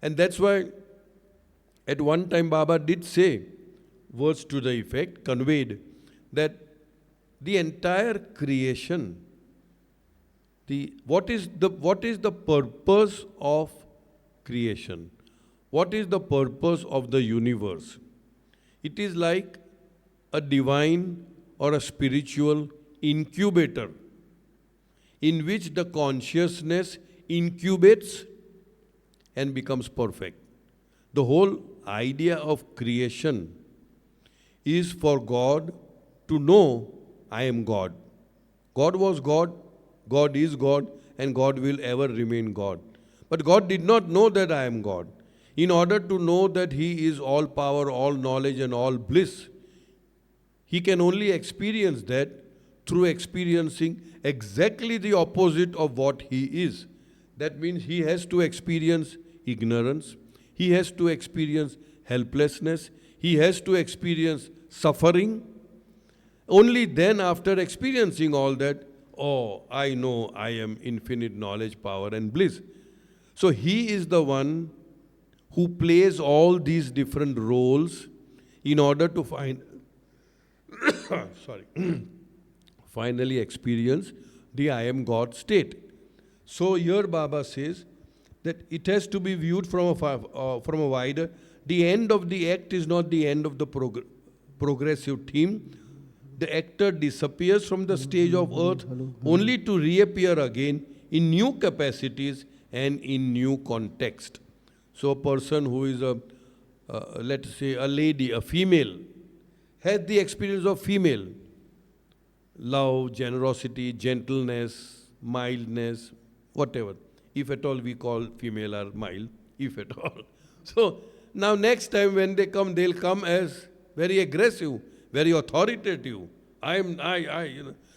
Speaker 1: And that's why at one time Baba did say, words to the effect, conveyed, that the entire creation, what is the purpose of creation? What is the purpose of the universe? It is like a divine or a spiritual incubator in which the consciousness incubates and becomes perfect. The whole idea of creation is for God to know, I am God. God was God, God is God, and God will ever remain God. But God did not know that I am God. In order to know that He is all power, all knowledge, and all bliss, He can only experience that through experiencing exactly the opposite of what He is. That means He has to experience ignorance, He has to experience helplessness, He has to experience suffering. Only then, after experiencing all that, oh, I know I am infinite knowledge, power, and bliss. So He is the one who plays all these different roles in order to finally experience the I am God state. So here Baba says that it has to be viewed from a wider. The end of the act is not the end of the progressive theme. The actor disappears from the stage of earth only to reappear again in new capacities and in new context. So a person who is let's say a lady, a female, has the experience of female. Love, generosity, gentleness, mildness, whatever. If at all we call female are mild, if at all. So now next time when they come, they'll come as very aggressive, very authoritative.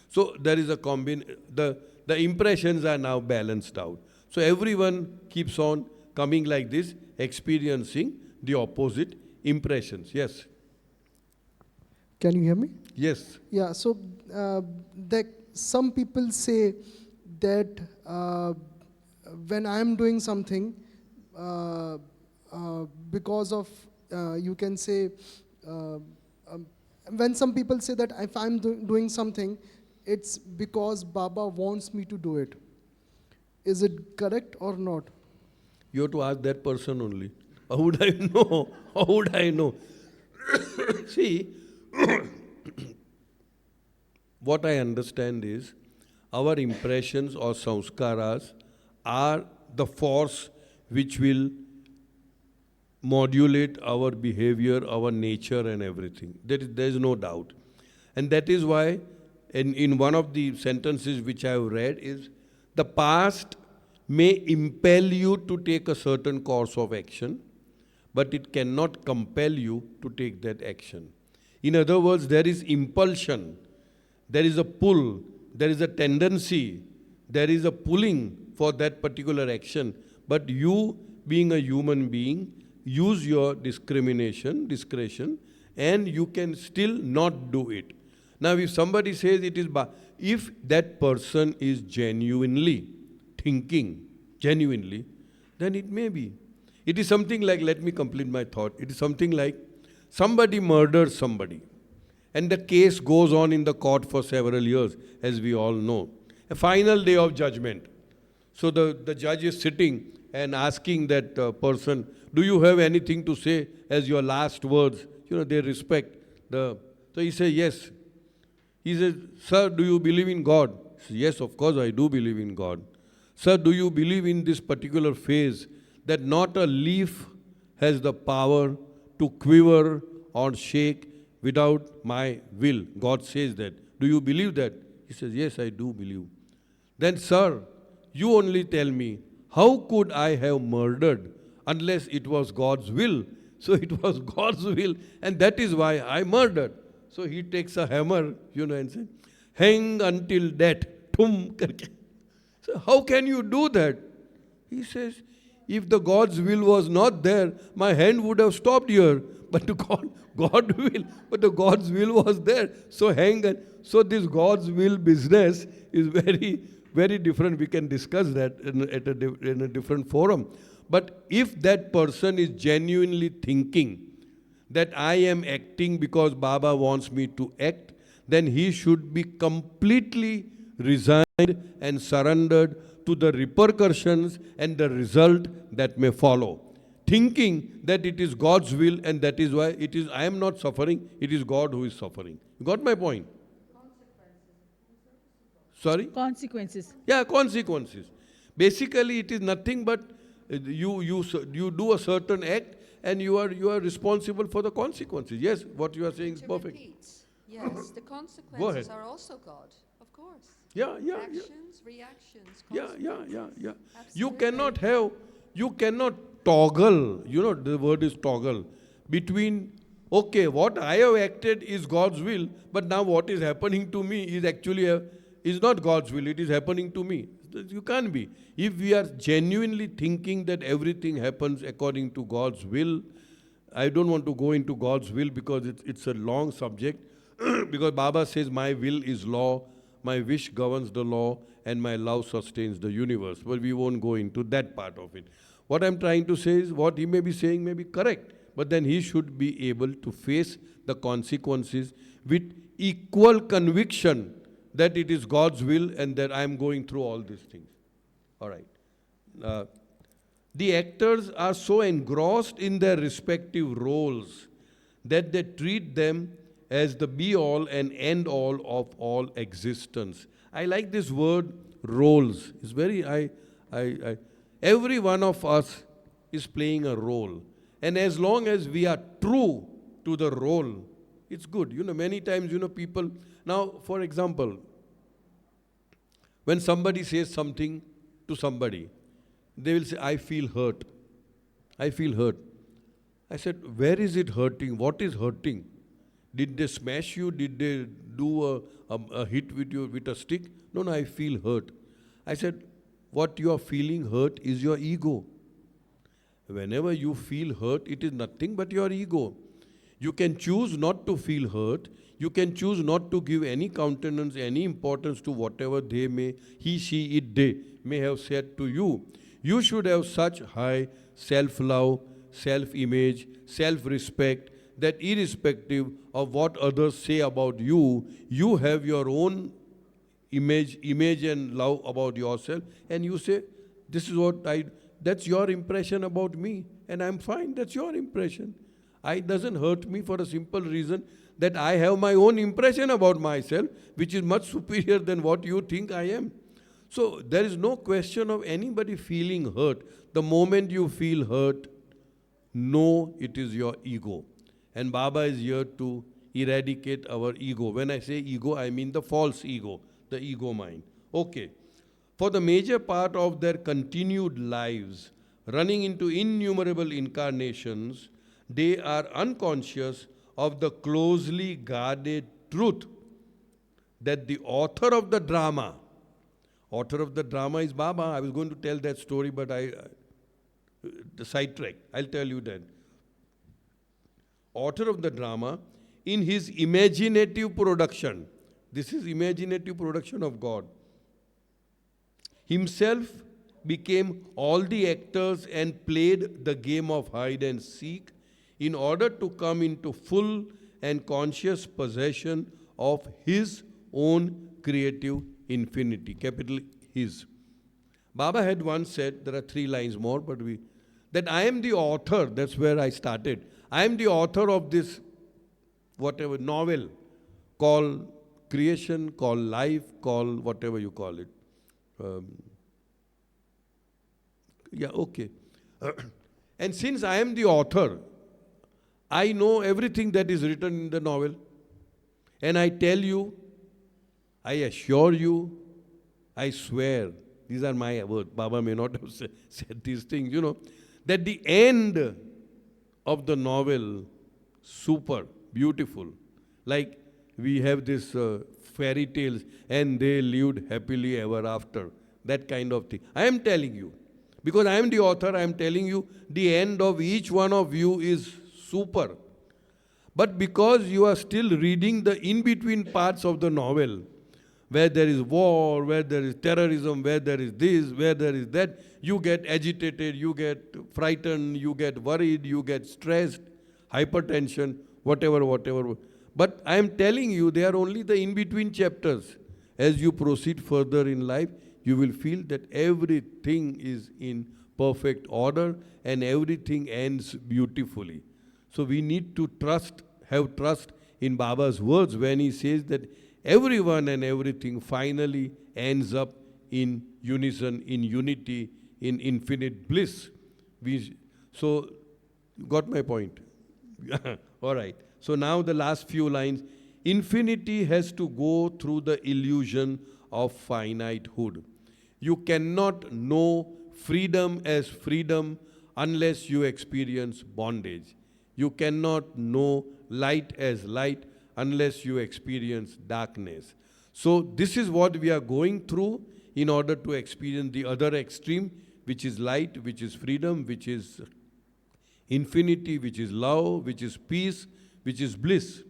Speaker 1: So there is a the impressions are now balanced out. So everyone keeps on coming like this, experiencing the opposite impressions. Yes.
Speaker 3: Can you hear me?
Speaker 1: Yes.
Speaker 3: Yeah, so some people say that when I am doing something, because of, you can say, when some people say that if I'm doing something, it's because Baba wants me to do it. Is it correct or not?
Speaker 1: You have to ask that person only. How would I know? How would I know? See, what I understand is, Our impressions or samskaras are the force which will modulate our behavior, our nature and everything. There is no doubt. And that is why in one of the sentences which I have read is, the past may impel you to take a certain course of action, but it cannot compel you to take that action. In other words, there is impulsion, there is a pull, there is a tendency, there is a pulling for that particular action, but you, being a human being, use your discretion, and you can still not do it. Now, if somebody says it is, if that person is genuinely thinking, then it may be. It is something like, let me complete my thought. It is something like somebody murders somebody, and the case goes on in the court for several years, as we all know. A final day of judgment. So the judge is sitting and asking that person, do you have anything to say as your last words? They respect the... So he says, yes. He says, sir, do you believe in God? He says, yes, of course I do believe in God. Sir, do you believe in this particular phase that not a leaf has the power to quiver or shake without my will? God says that. Do you believe that? He says, yes, I do believe. Then, sir, you only tell me, how could I have murdered unless it was God's will? So it was God's will, and that is why I murdered. So he takes a hammer, and says, hang until death. Tum karke. So how can you do that? He says, if the God's will was not there, my hand would have stopped here. But the God will, but the God's will was there. So hang on. So this God's will business is very, very different. We can discuss that in a different forum. But if that person is genuinely thinking that I am acting because Baba wants me to act, then he should be completely resigned and surrendered to the repercussions and the result that may follow. Thinking that it is God's will, and that is why I am not suffering, it is God who is suffering. You got my point? Sorry?
Speaker 2: Consequences.
Speaker 1: Yeah, consequences. Basically, it is nothing but you do a certain act, and you are responsible for the consequences. Yes, what you are saying is perfect.
Speaker 4: Repeat. Yes, the consequences are also God, of course.
Speaker 1: Yeah.
Speaker 4: Actions, reactions,
Speaker 1: Yeah.
Speaker 4: consequences.
Speaker 1: You
Speaker 4: Absolutely.
Speaker 1: cannot toggle, the word is toggle, between, okay, what I have acted is God's will, but now what is happening to me is actually is not God's will, it is happening to me. You can't be. If we are genuinely thinking that everything happens according to God's will, I don't want to go into God's will because it's a long subject, because Baba says, my will is law, my wish governs the law, and my love sustains the universe. But we won't go into that part of it. What I'm trying to say is, what he may be saying may be correct, but then he should be able to face the consequences with equal conviction that it is God's will and that I am going through all these things. All right. The actors are so engrossed in their respective roles that they treat them as the be-all and end-all of all existence. I like this word, roles. It's very, every one of us is playing a role. And as long as we are true to the role, it's good. Many times, people... Now, for example, when somebody says something to somebody, they will say, I feel hurt. I feel hurt. I said, where is it hurting? What is hurting? Did they smash you? Did they do a hit with a stick? No, I feel hurt. I said, what you are feeling hurt is your ego. Whenever you feel hurt, it is nothing but your ego. You can choose not to feel hurt. You can choose not to give any countenance, any importance to whatever they may, he, she, it, they may have said to you. You should have such high self-love, self-image, self-respect, that irrespective of what others say about you, you have your own image and love about yourself, and you say, this is what that's your impression about me, and I'm fine, that's your impression. It doesn't hurt me for a simple reason that I have my own impression about myself, which is much superior than what you think I am. So there is no question of anybody feeling hurt. The moment you feel hurt, know it is your ego. And Baba is here to eradicate our ego. When I say ego, I mean the false ego, the ego mind. Okay. For the major part of their continued lives, running into innumerable incarnations, they are unconscious of the closely guarded truth that the author of the drama is Baba. I was going to tell that story, but the sidetrack. I'll tell you that. Author of the drama, in his imaginative production, this is imaginative production of God, himself became all the actors and played the game of hide and seek in order to come into full and conscious possession of his own creative infinity, capital his. Baba had once said, there are 3 lines more, but that I am the author, that's where I started. I am the author of this, whatever, novel, called creation, called life, called whatever you call it. And since I am the author, I know everything that is written in the novel. And I tell you, I assure you, I swear, these are my words, Baba may not have said these things, that the end of the novel, super, beautiful. Like we have this fairy tales, and they lived happily ever after. That kind of thing. I am telling you, because I am the author, I am telling you, the end of each one of you is super. But because you are still reading the in-between parts of the novel, where there is war, where there is terrorism, where there is this, where there is that, you get agitated, you get frightened, you get worried, you get stressed, hypertension, whatever. But I am telling you, they are only the in-between chapters. As you proceed further in life, you will feel that everything is in perfect order and everything ends beautifully. So we need to have trust in Baba's words when he says that everyone and everything finally ends up in unison, in unity, in infinite bliss. So, you got my point? All right. So now the last few lines. Infinity has to go through the illusion of finitehood. You cannot know freedom as freedom unless you experience bondage. You cannot know light as light unless you experience darkness. So this is what we are going through in order to experience the other extreme, which is light, which is freedom, which is infinity, which is love, which is peace, which is bliss.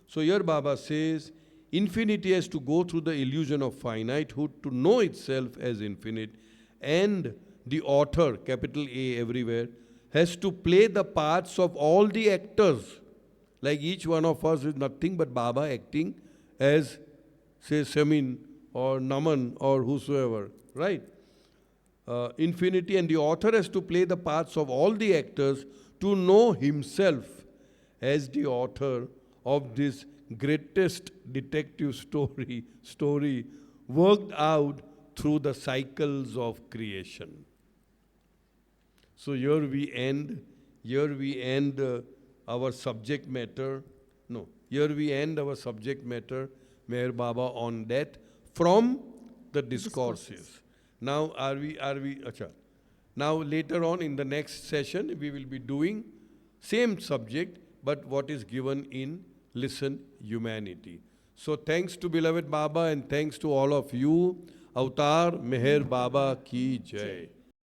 Speaker 1: So here Baba says, infinity has to go through the illusion of finitehood to know itself as infinite, and the author, capital A everywhere, has to play the parts of all the actors. Like each one of us is nothing but Baba acting as, say, Semin or Naman or whosoever, right? Infinity, and the author has to play the parts of all the actors to know himself as the author of this greatest detective story worked out through the cycles of creation. So here we end our subject matter. No, here we end our subject matter, Meher Baba, on that from the discourses. Now Now later on in the next session, we will be doing same subject, but what is given in Listen Humanity. So thanks to beloved Baba and thanks to all of you. Avatar Meher Baba ki Jai.